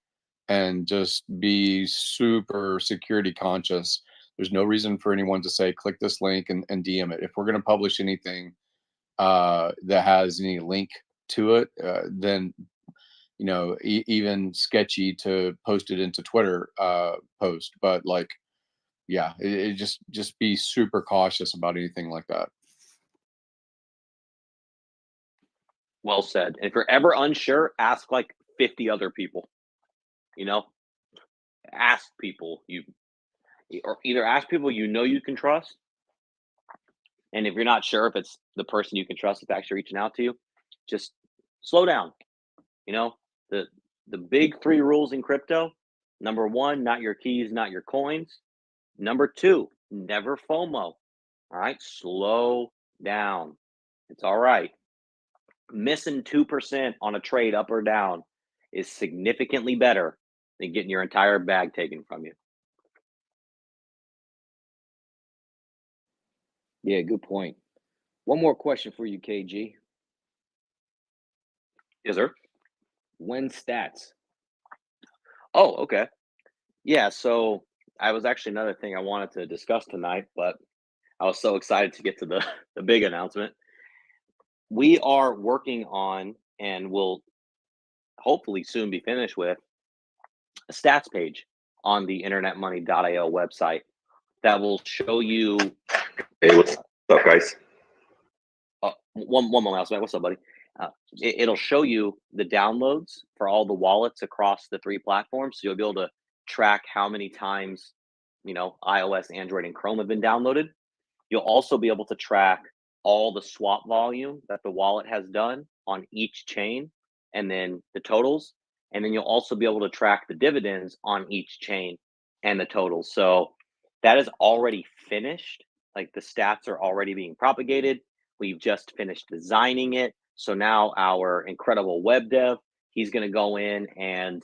and just be super security conscious. There's no reason for anyone to say, click this link and DM it. If we're going to publish anything that has any link to it, then, even sketchy to post it into Twitter post. But like, yeah, it just be super cautious about anything like that. Well said. And if you're ever unsure, ask like 50 other people. Ask people or either ask people you can trust, And if you're not sure if it's the person you can trust that's actually reaching out to you, just slow down. You know, the big 3 rules in crypto: number 1, not your keys, not your coins. Number 2, never FOMO. All right, slow down. It's all right. Missing 2% on a trade up or down is significantly better than getting your entire bag taken from you. Yeah, good point. One more question for you, KG. Yes, sir. When stats? Oh, okay. Yeah, so I was actually another thing I wanted to discuss tonight, but I was so excited to get to the big announcement. We are working on, and will hopefully soon be finished with, a stats page on the internetmoney.io website that will show you. Hey, what's up, guys? One moment, Alex. What's up, buddy? It'll show you the downloads for all the wallets across the 3 platforms. So you'll be able to track how many times, iOS, Android, and Chrome have been downloaded. You'll also be able to track all the swap volume that the wallet has done on each chain, and then the totals. And then you'll also be able to track the dividends on each chain and the totals. So that is already finished. Like, the stats are already being propagated. We've just finished designing it. So now our incredible web dev, he's going to go in and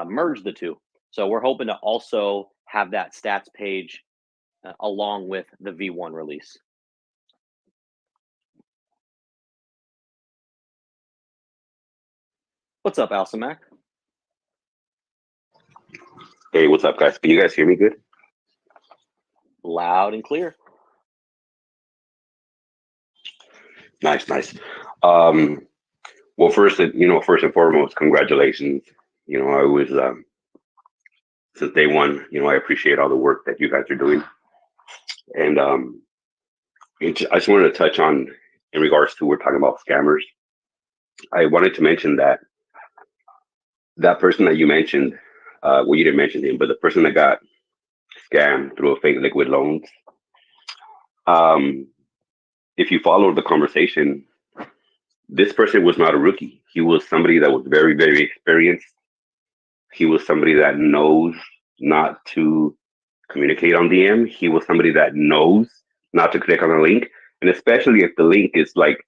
merge the 2. So we're hoping to also have that stats page along with the V1 release. What's up, Alcimac? Hey, what's up, guys? Can you guys hear me good? Loud and clear. Nice. Well, first and foremost, congratulations. I was since day one. I appreciate all the work that you guys are doing, and I just wanted to touch on, in regards to, we're talking about scammers. I wanted to mention that person that you mentioned. Well, you didn't mention him, but the person that got scammed through a fake liquid loans. If you follow the conversation, this person was not a rookie. He was somebody that was very, very experienced. He was somebody that knows not to communicate on DM. He was somebody that knows not to click on a link. And especially if the link is like,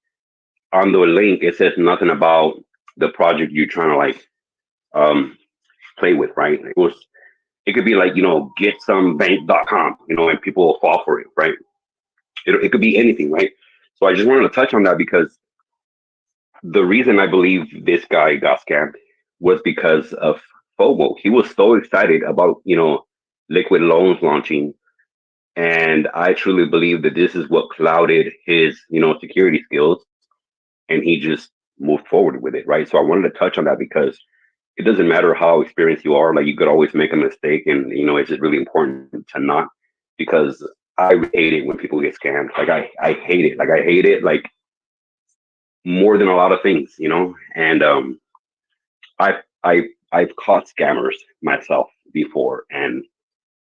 on the link, it says nothing about the project you're trying to play with, right? It could be like, getsomebank.com, and people will fall for it, right? It could be anything, right? So I just wanted to touch on that, because the reason I believe this guy got scammed was because of FOMO. He was so excited about, liquid loans launching. And I truly believe that this is what clouded his, security skills. And he just moved forward with it, right? So I wanted to touch on that, because it doesn't matter how experienced you are. Like, you could always make a mistake, and it's just really important to not, because I hate it when people get scammed. Like, I hate it. Like, I hate it like more than a lot of things, And I've caught scammers myself before and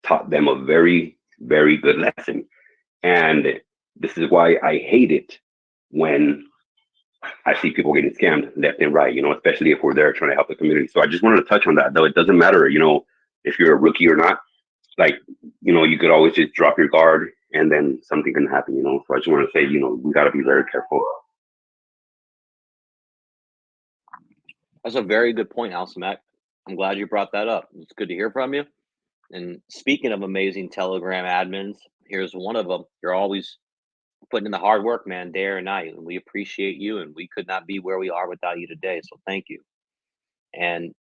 taught them a very, very good lesson. And this is why I hate it when I see people getting scammed left and right, especially if we're there trying to help the community. So I just wanted to touch on that, though. It doesn't matter, if you're a rookie or not. Like, you could always just drop your guard, and then something can happen, So I just want to say, we got to be very careful. That's a very good point, Alcimac. I'm glad you brought that up. It's good to hear from you. And speaking of amazing Telegram admins, here's one of them. You're always putting in the hard work, man, day or night. And we appreciate you, and we could not be where we are without you today. So thank you. And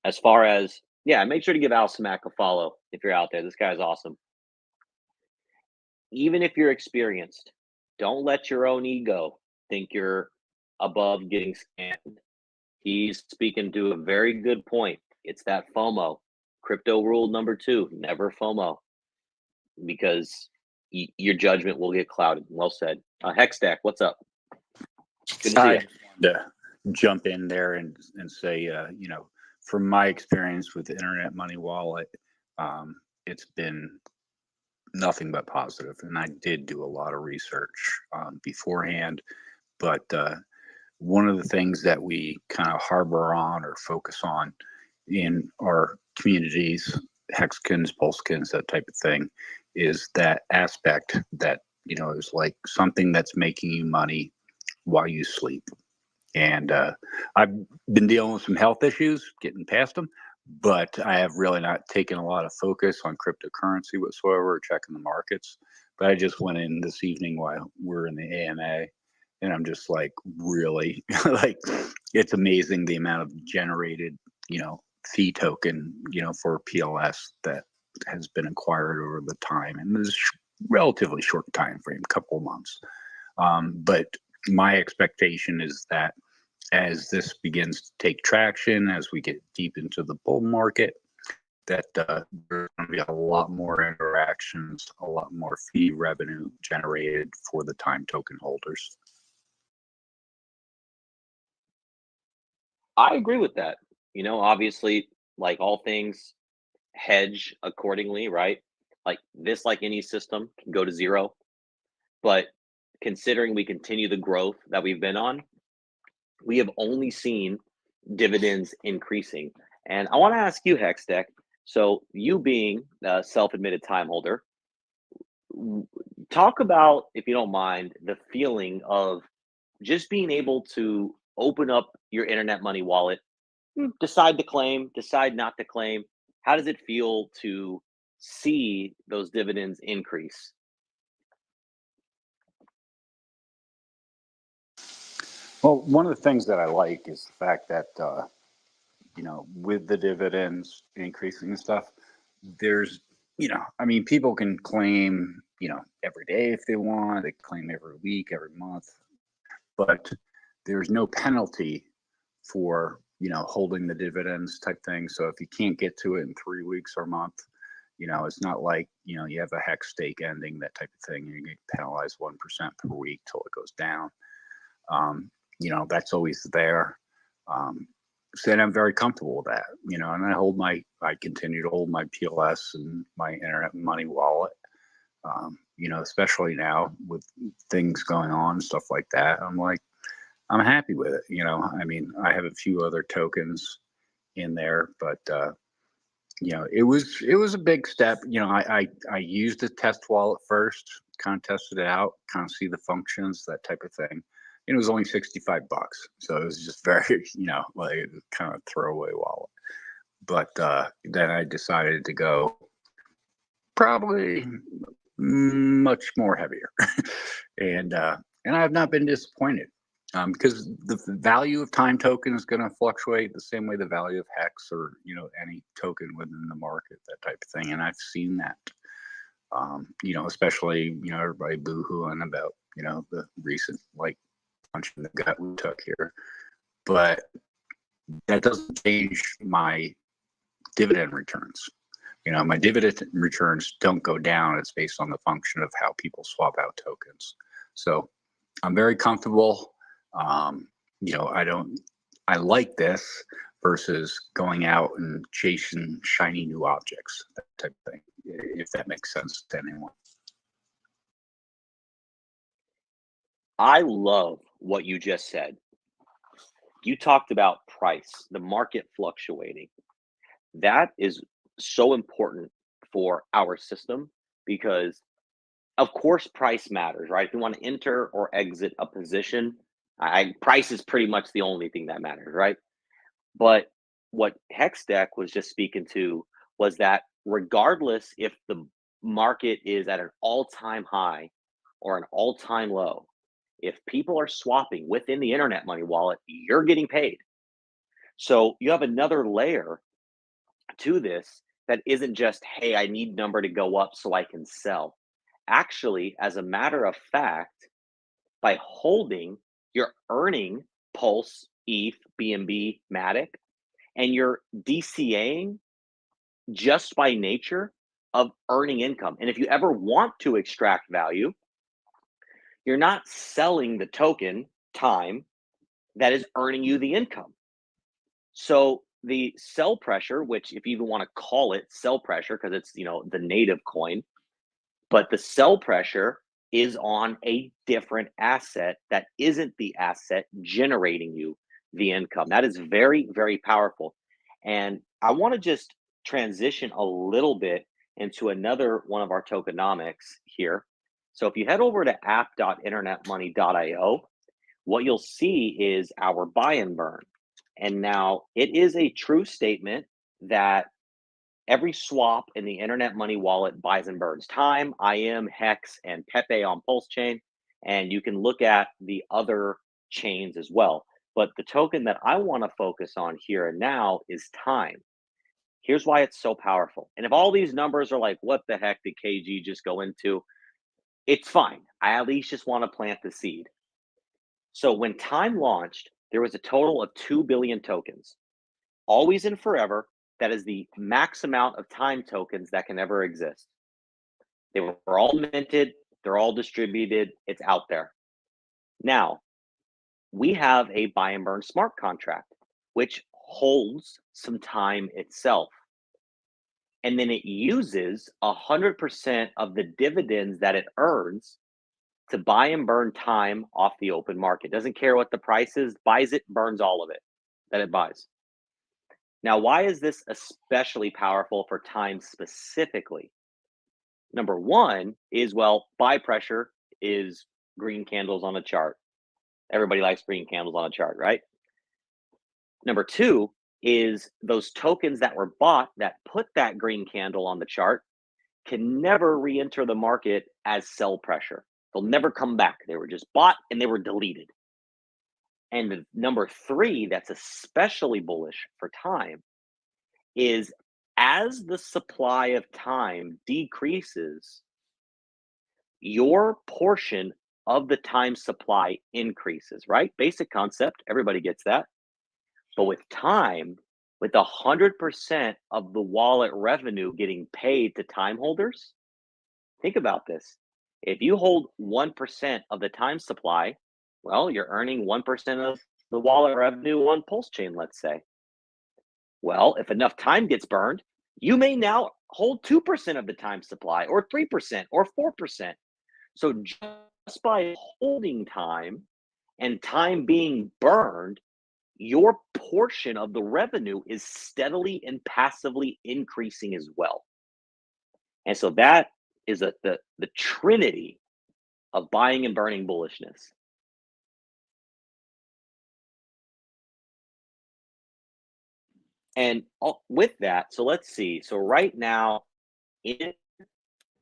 as far as, make sure to give Alcimac a follow if you're out there. This guy's awesome. Even if you're experienced, don't let your own ego think you're above getting scammed. He's speaking to a very good point. It's that FOMO. Crypto rule number 2, never FOMO, because your judgment will get clouded. Well said. Hexstack, what's up? Good to see you. To jump in there and say, from my experience with the Internet Money Wallet, it's been nothing but positive. And I did do a lot of research beforehand, but one of the things that we kind of harbor on or focus on in our communities, hexagons, pulsekins, that type of thing, is that aspect that, you know, is like something that's making you money while you sleep. And I've been dealing with some health issues, getting past them, but I have really not taken a lot of focus on cryptocurrency whatsoever or checking the markets. But I just went in this evening while we're in the AMA, and I'm just like, really, like, it's amazing the amount of generated, you know, fee token, you know, for PLS that has been acquired over the time, and this relatively short time frame, couple of months. But my expectation is that as this begins to take traction, as we get deep into the bull market, that there's going to be a lot more interactions, a lot more fee revenue generated for the time token holders. I agree with that. You know, obviously, like all things, hedge accordingly, right? Like this, like any system, can go to zero. But considering we continue the growth that we've been on, we have only seen dividends increasing. And I want to ask you, Hextech, so you being a self-admitted time holder, talk about, if you don't mind, the feeling of just being able to open up your internet money wallet, decide to claim, decide not to claim. How does it feel to see those dividends increase? Well, one of the things that I like is the fact that, you know, with the dividends increasing and stuff, there's, you know, I mean, people can claim, you know, every day if they want, they claim every week, every month, but there's no penalty for, you know, holding the dividends type thing. So if you can't get to it in 3 weeks or a month, you know, it's not like, you know, you have a hex stake ending, that type of thing. You get penalized 1% per week till it goes down. You know, that's always there. So then I'm very comfortable with that, you know, and I continue to hold my PLS and my internet money wallet, you know, especially now with things going on, stuff like that. I'm happy with it. You know, I mean, I have a few other tokens in there, but, you know, it was a big step. You know, I used the test wallet first, kind of tested it out, kind of see the functions, that type of thing. It was only $65, so it was just very, you know, like kind of throwaway wallet. But then I decided to go probably much more heavier, and I have not been disappointed, because the value of time token is going to fluctuate the same way the value of hex or, you know, any token within the market, that type of thing, and I've seen that. You know, especially, you know, everybody boohooing about, you know, the recent like punch in the gut we took here, but that doesn't change my dividend returns. You know, my dividend returns don't go down. It's based on the function of how people swap out tokens. So I'm very comfortable. You know, I like this versus going out and chasing shiny new objects, that type of thing, if that makes sense to anyone. I love what you just said. You talked about price, the market fluctuating. That is so important for our system because, of course, price matters, right? If you want to enter or exit a position, price is pretty much the only thing that matters, right? But what Hextech was just speaking to was that regardless if the market is at an all-time high or an all-time low, if people are swapping within the internet money wallet, you're getting paid. So you have another layer to this that isn't just, hey, I need number to go up so I can sell. Actually, as a matter of fact, by holding, you're earning Pulse, ETH, BNB, Matic, and you're DCAing just by nature of earning income. And if you ever want to extract value, you're not selling the token time that is earning you the income. So the sell pressure, which if you even want to call it sell pressure, because it's, you know, the native coin, but the sell pressure is on a different asset that isn't the asset generating you the income. That is very, very powerful. And I want to just transition a little bit into another one of our tokenomics here. So if you head over to app.internetmoney.io, what you'll see is our buy and burn. And now it is a true statement that every swap in the Internet Money wallet buys and burns time, IM, Hex, and Pepe on Pulse Chain. And you can look at the other chains as well. But the token that I want to focus on here and now is time. Here's why it's so powerful. And if all these numbers are like, what the heck did KG just go into? It's fine. I at least just want to plant the seed. So when time launched, there was a total of 2 billion tokens. Always and forever, that is the max amount of time tokens that can ever exist. They were all minted, they're all distributed, it's out there. Now, we have a buy and burn smart contract, which holds some time itself. And then it uses 100% of the dividends that it earns to buy and burn time off the open market. Doesn't care what the price is, buys it, burns all of it that it buys. Now, why is this especially powerful for time specifically? Number one is, well, buy pressure is green candles on a chart. Everybody likes green candles on a chart, right? Number two is those tokens that were bought that put that green candle on the chart can never re-enter the market as sell pressure. They'll never come back. They were just bought and they were deleted. And number three, that's especially bullish for time, is as the supply of time decreases, your portion of the time supply increases, right? Basic concept, everybody gets that. But with time, with 100% of the wallet revenue getting paid to time holders, think about this. If you hold 1% of the time supply, well, you're earning 1% of the wallet revenue on Pulse Chain, let's say. Well, if enough time gets burned, you may now hold 2% of the time supply, or 3%, or 4%. So just by holding time and time being burned, your portion of the revenue is steadily and passively increasing as well. And so that is the trinity of buying and burning bullishness. And with that, so let's see. So right now, in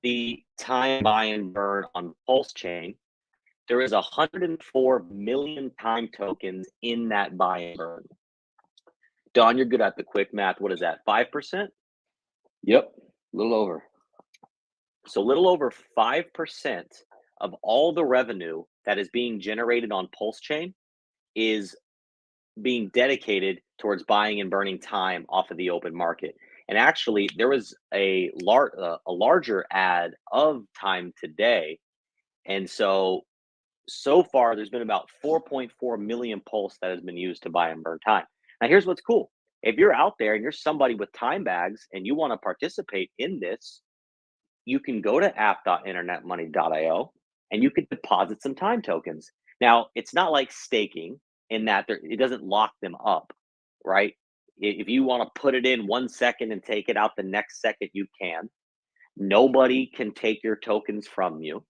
the time buy and burn on Pulse Chain, there is 104 million time tokens in that buy and burn. Don, you're good at the quick math. What is that, 5%? Yep, a little over. So a little over 5% of all the revenue that is being generated on Pulse Chain is being dedicated towards buying and burning time off of the open market. And actually, there was a larger ad of time today. And so far, there's been about 4.4 million pulse that has been used to buy and burn time. Now, here's what's cool. If you're out there and you're somebody with time bags and you want to participate in this, you can go to app.internetmoney.io and you can deposit some time tokens. Now, it's not like staking in that it doesn't lock them up, right? If you want to put it in 1 second and take it out the next second, you can. Nobody can take your tokens from you.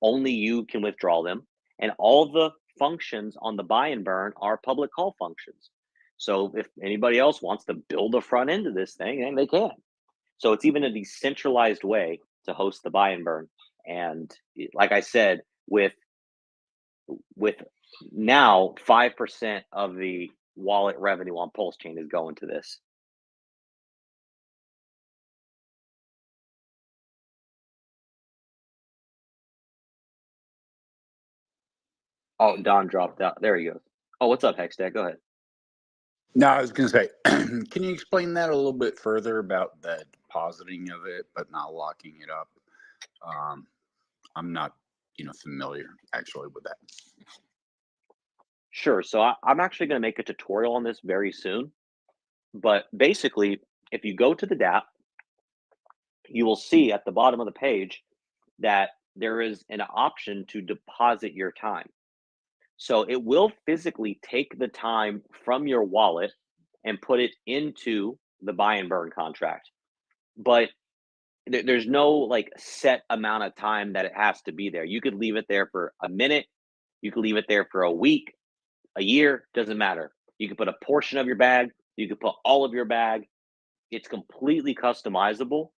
Only you can withdraw them. And all the functions on the buy and burn are public call functions. So if anybody else wants to build a front end of this thing, then they can. So it's even a decentralized way to host the buy and burn. And like I said, with now 5% of the wallet revenue on Pulse Chain is going to this. Oh, Don dropped out. There he goes. Oh, what's up, Hextech? Go ahead. No, I was going to say, can you explain that a little bit further about the depositing of it, but not locking it up? I'm not, familiar actually with that. Sure. So I'm actually going to make a tutorial on this very soon. But basically, if you go to the dApp, you will see at the bottom of the page, that there is an option to deposit your time. So it will physically take the time from your wallet and put it into the buy and burn contract. But there's no like set amount of time that it has to be there. You could leave it there for a minute, you could leave it there for a week, a year, doesn't matter. You could put a portion of your bag, you could put all of your bag. It's completely customizable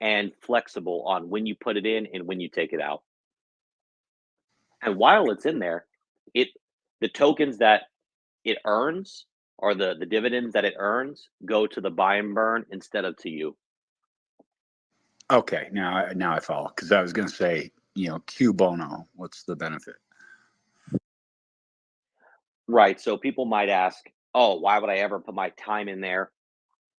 and flexible on when you put it in and when you take it out. And while it's in there, the tokens that it earns or the dividends that it earns go to the buy and burn instead of to you. Okay, now I follow, because I was going to say, Q bono. What's the benefit? Right. So people might ask, oh, why would I ever put my time in there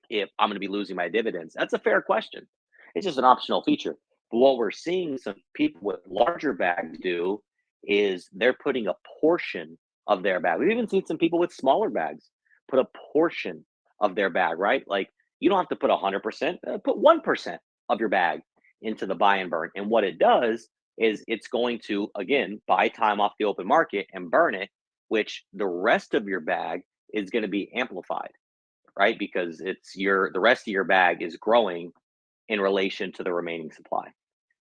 if I'm going to be losing my dividends? That's a fair question. It's just an optional feature. But what we're seeing some people with larger bags do is they're putting a portion of their bag. We've even seen some people with smaller bags put a portion of their bag, right? Like you don't have to put 100%, put 1% of your bag into the buy and burn. And what it does is it's going to, again, buy time off the open market and burn it, which the rest of your bag is going to be amplified, right? Because the rest of your bag is growing in relation to the remaining supply.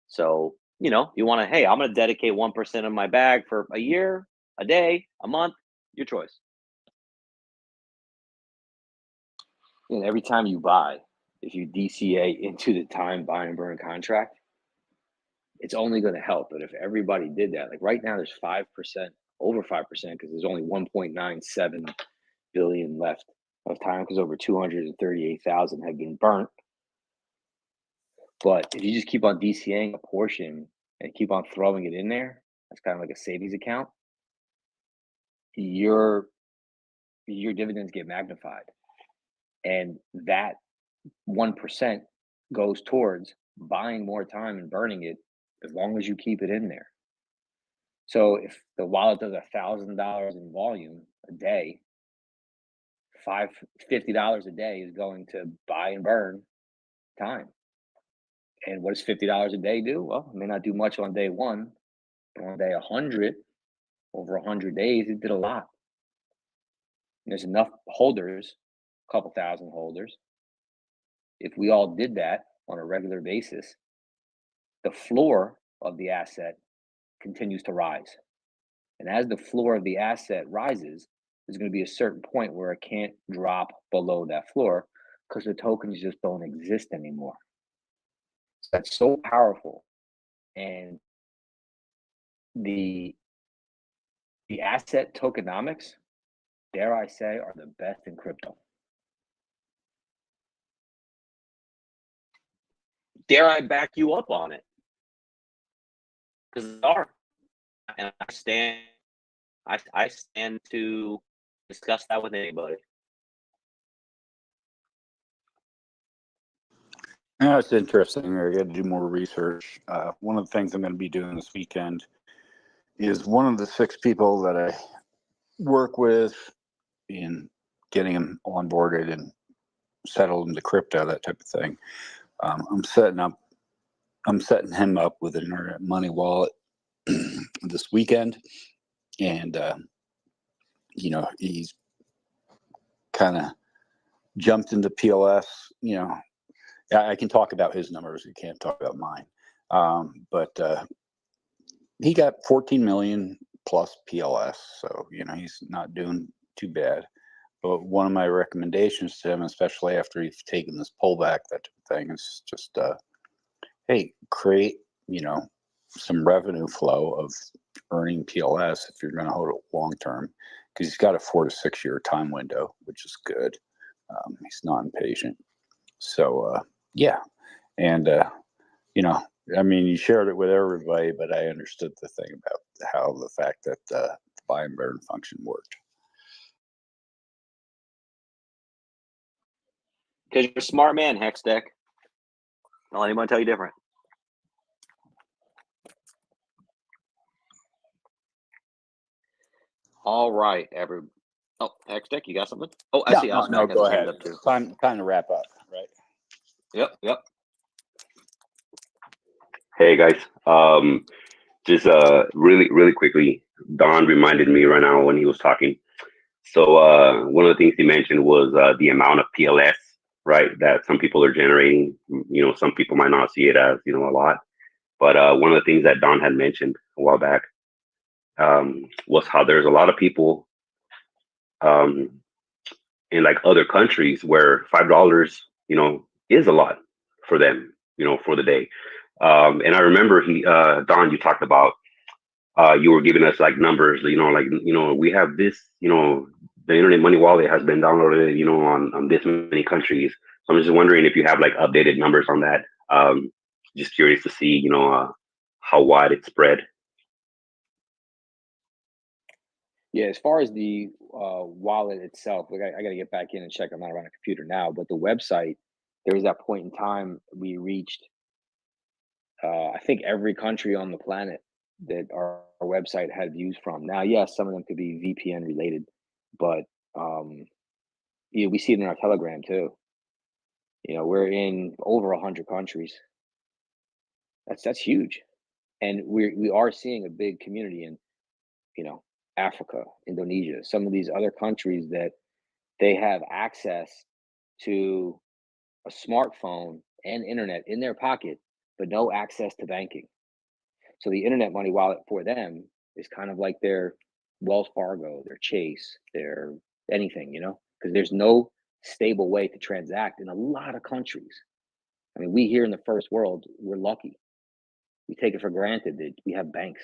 So, you want to, hey, I'm going to dedicate 1% of my bag for a year, a day, a month, your choice. And every time you buy, if you DCA into the time buy and burn contract, it's only going to help. But if everybody did that, like right now, there's 5%, over 5%, because there's only 1.97 billion left of time, because over 238,000 have been burnt. But if you just keep on DCAing a portion and keep on throwing it in there, that's kind of like a savings account, your dividends get magnified. And that 1% goes towards buying more time and burning it as long as you keep it in there. So if the wallet does $1,000 in volume a day, $50 a day is going to buy and burn time. And what does $50 a day do? Well, it may not do much on day one, but on day 100, over 100 days, it did a lot. And there's enough holders, a couple thousand holders. If we all did that on a regular basis, the floor of the asset continues to rise. And as the floor of the asset rises, there's going to be a certain point where it can't drop below that floor because the tokens just don't exist anymore. So that's so powerful. And the asset tokenomics, dare I say, are the best in crypto. Dare I back you up on it? Because they are. And I stand to discuss that with anybody. Yeah, it's interesting. I got to do more research. One of the things I'm going to be doing this weekend is one of the 6 people that I work with in getting them onboarded and settled into crypto, that type of thing. I'm setting him up with an Internet Money wallet this weekend, and he's kind of jumped into PLS. I can talk about his numbers. You can't talk about mine. But he got 14 million plus PLS, so he's not doing too bad. But one of my recommendations to him, especially after he's taken this pullback, that type of thing, is just hey, create some revenue flow of earning PLS if you're going to hold it long term, because he's got a 4 to 6 year time window, which is good. He's not impatient. So yeah, and you shared it with everybody, but I understood the thing about how the fact that the buy and burn function worked. Because you're a smart man, Hextech. Don't let anyone tell you different. All right, Oh, Hextech, you got something? Oh, I see. No, go ahead. Time to wrap up, right? Yep. Hey guys, Just really quickly, Don reminded me right now when he was talking. So one of the things he mentioned was the amount of PLS, right? That some people are generating. Some people might not see it as a lot, but one of the things that Don had mentioned a while back was how there's a lot of people um, in like other countries where $5, is a lot for them, for the day. And I remember Don, you talked about you were giving us like numbers, we have this, the Internet Money Wallet has been downloaded, on this many countries. So I'm just wondering if you have like updated numbers on that. Just curious to see, how wide it's spread. Yeah, as far as the wallet itself, like I got to get back in and check. I'm not around a computer now, but the website, there was that point in time we reached, I think every country on the planet that our website had views from. Now, yes, some of them could be VPN related, but yeah, we see it in our Telegram too. We're in over 100 countries. That's huge, and we are seeing a big community in Africa, Indonesia, some of these other countries that they have access to a smartphone and internet in their pocket, but no access to banking. So the Internet Money Wallet for them is kind of like their Wells Fargo, their Chase, their anything, because there's no stable way to transact in a lot of countries. I mean, we here in the first world, we're lucky. We take it for granted that we have banks.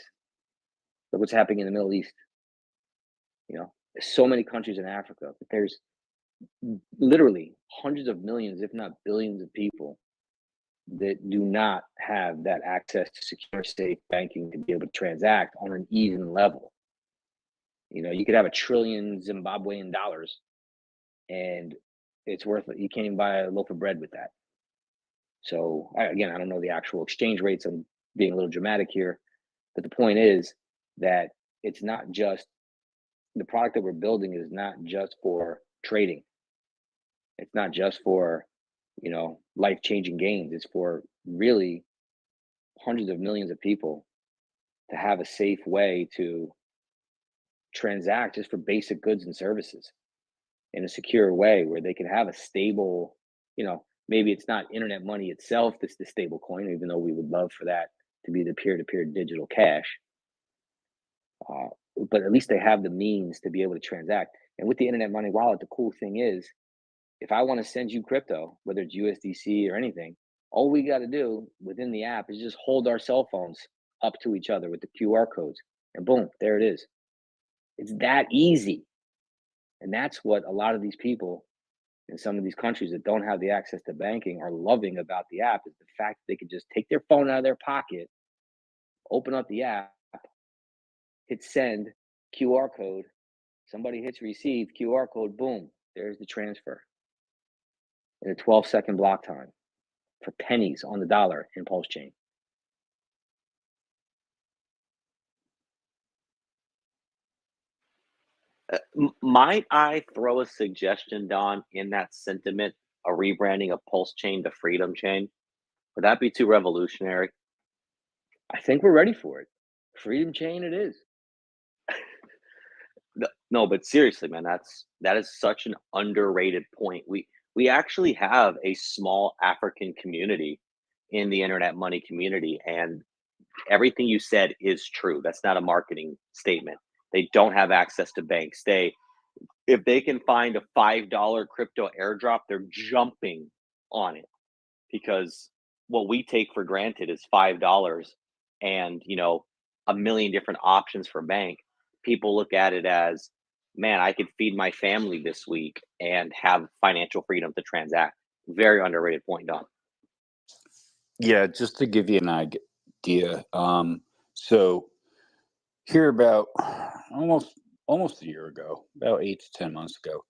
Look what's happening in the Middle East. There's so many countries in Africa, but there's literally hundreds of millions, if not billions of people that do not have that access to secure, safe banking to be able to transact on an even level. You could have $1 trillion Zimbabwean dollars and it's worth it. You can't even buy a loaf of bread with that. So I don't know the actual exchange rates. I'm being a little dramatic here, but the point is that it's not just the product that we're building is not just for trading. It's not just for, life-changing gains. It's for really hundreds of millions of people to have a safe way to transact just for basic goods and services in a secure way where they can have a stable, maybe it's not internet money itself that's the stable coin, even though we would love for that to be the peer-to-peer digital cash. But at least they have the means to be able to transact. And with the Internet Money Wallet, the cool thing is, if I want to send you crypto, whether it's USDC or anything, all we got to do within the app is just hold our cell phones up to each other with the QR codes, and boom, there it is. It's that easy. And that's what a lot of these people in some of these countries that don't have the access to banking are loving about the app, is the fact that they can just take their phone out of their pocket, open up the app, hit send, QR code, somebody hits receive, QR code, boom, there's the transfer in a 12-second block time for pennies on the dollar in Pulse Chain. Might I throw a suggestion, Don, in that sentiment, a rebranding of Pulse Chain to Freedom Chain? Would that be too revolutionary? I think we're ready for it. Freedom Chain it is. No, but seriously, man, that is such an underrated point. We actually have a small African community in the internet money community, and everything you said is true. That's not a marketing statement. They don't have access to banks. If they can find a $5 crypto airdrop, they're jumping on it, because what we take for granted is $5 and a million different options for bank. People look at it as, man, I could feed my family this week and have financial freedom to transact. Very underrated point, Don. Yeah, just to give you an idea. So here about almost a year ago, about 8 to 10 months ago,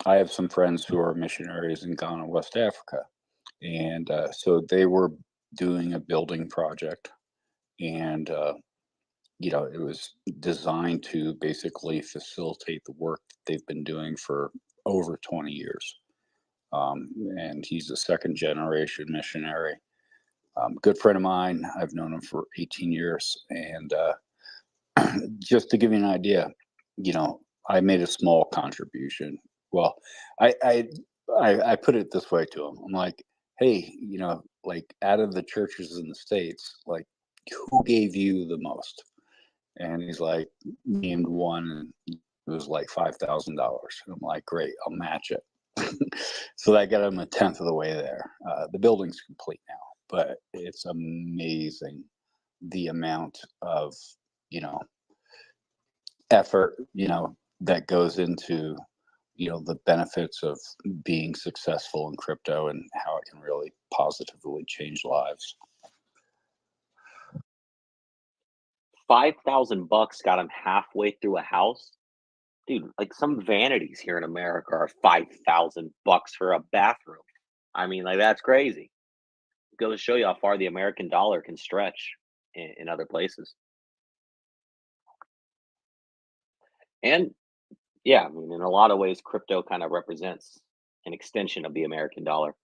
I have some friends who are missionaries in Ghana, West Africa. And so they were doing a building project, and it was designed to basically facilitate the work that they've been doing for over 20 years. And he's a second generation missionary. Good friend of mine. I've known him for 18 years. And just to give you an idea, I made a small contribution. Well, I put it this way to him. I'm like, hey, like out of the churches in the States, like who gave you the most? And he's like, named one, and it was like $5,000. And I'm like, great, I'll match it. So that got him a tenth of the way there. The building's complete now, but it's amazing the amount of, effort, that goes into, the benefits of being successful in crypto and how it can really positively change lives. $5,000 got him halfway through a house. Dude, like some vanities here in America are $5,000 for a bathroom. I mean, like that's crazy. Goes to show you how far the American dollar can stretch in other places. And yeah, I mean, in a lot of ways, crypto kind of represents an extension of the American dollar.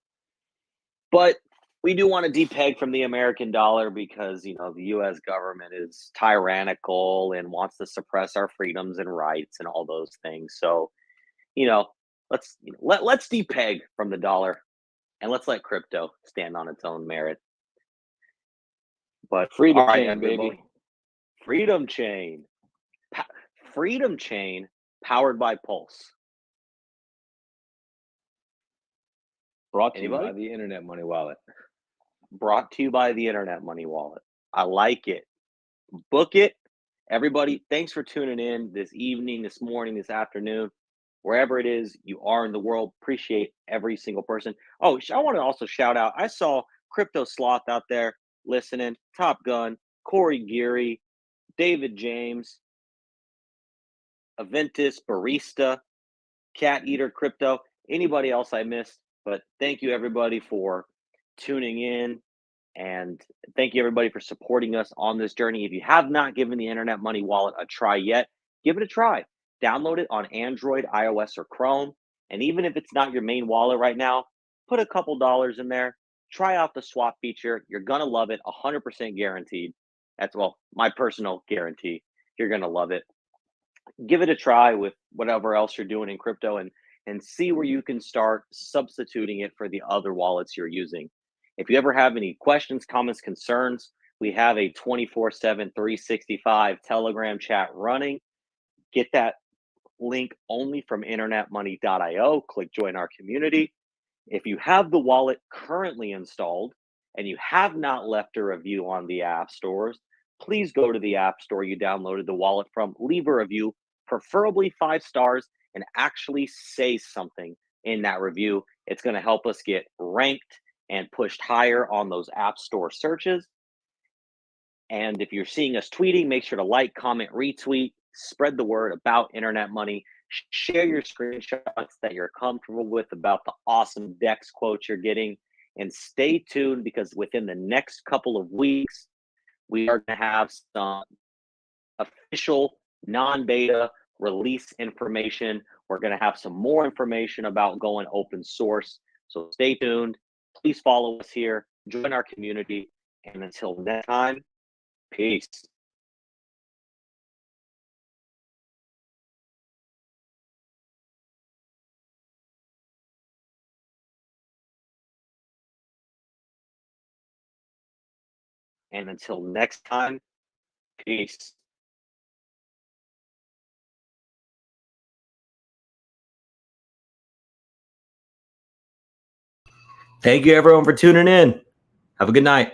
But we do want to depeg from the American dollar because, the US government is tyrannical and wants to suppress our freedoms and rights and all those things. So, let's depeg from the dollar and let's let crypto stand on its own merit. But Freedom all right, chain, everybody. baby. Freedom chain. Freedom chain powered by Pulse. Brought to you by Anybody? the Internet Money Wallet. Brought to you by the Internet Money Wallet. I like it. Book it. Everybody, thanks for tuning in this evening, this morning, this afternoon, wherever it is you are in the world. Appreciate every single person. Oh, I want to also shout out. I saw Crypto Sloth out there listening, Top Gun, Corey Geary, David James, Aventus, Barista, Cat Eater Crypto, anybody else I missed. But thank you, everybody, for tuning in. And thank you, everybody, for supporting us on this journey. If you have not given the Internet Money Wallet a try yet, give it a try. Download it on Android, iOS, or Chrome. And even if it's not your main wallet right now, put a couple dollars in there. Try out the swap feature. You're going to love it, 100% guaranteed. That's, well, my personal guarantee. You're going to love it. Give it a try with whatever else you're doing in crypto and see where you can start substituting it for the other wallets you're using. If you ever have any questions, comments, concerns, we have a 24/7, 365 Telegram chat running. Get that link only from internetmoney.io. Click join our community. If you have the wallet currently installed and you have not left a review on the app stores, please go to the app store you downloaded the wallet from, leave a review, preferably 5 stars, and actually say something in that review. It's going to help us get ranked and pushed higher on those app store searches. And if you're seeing us tweeting, make sure to like, comment, retweet, spread the word about Internet Money. Share your screenshots that you're comfortable with about the awesome DEX quotes you're getting. And stay tuned because within the next couple of weeks, we are going to have some official non-beta release information. We're going to have some more information about going open source. So stay tuned. Please follow us here. Join our community. And until next time, peace. And until next time, peace. Thank you, everyone, for tuning in. Have a good night.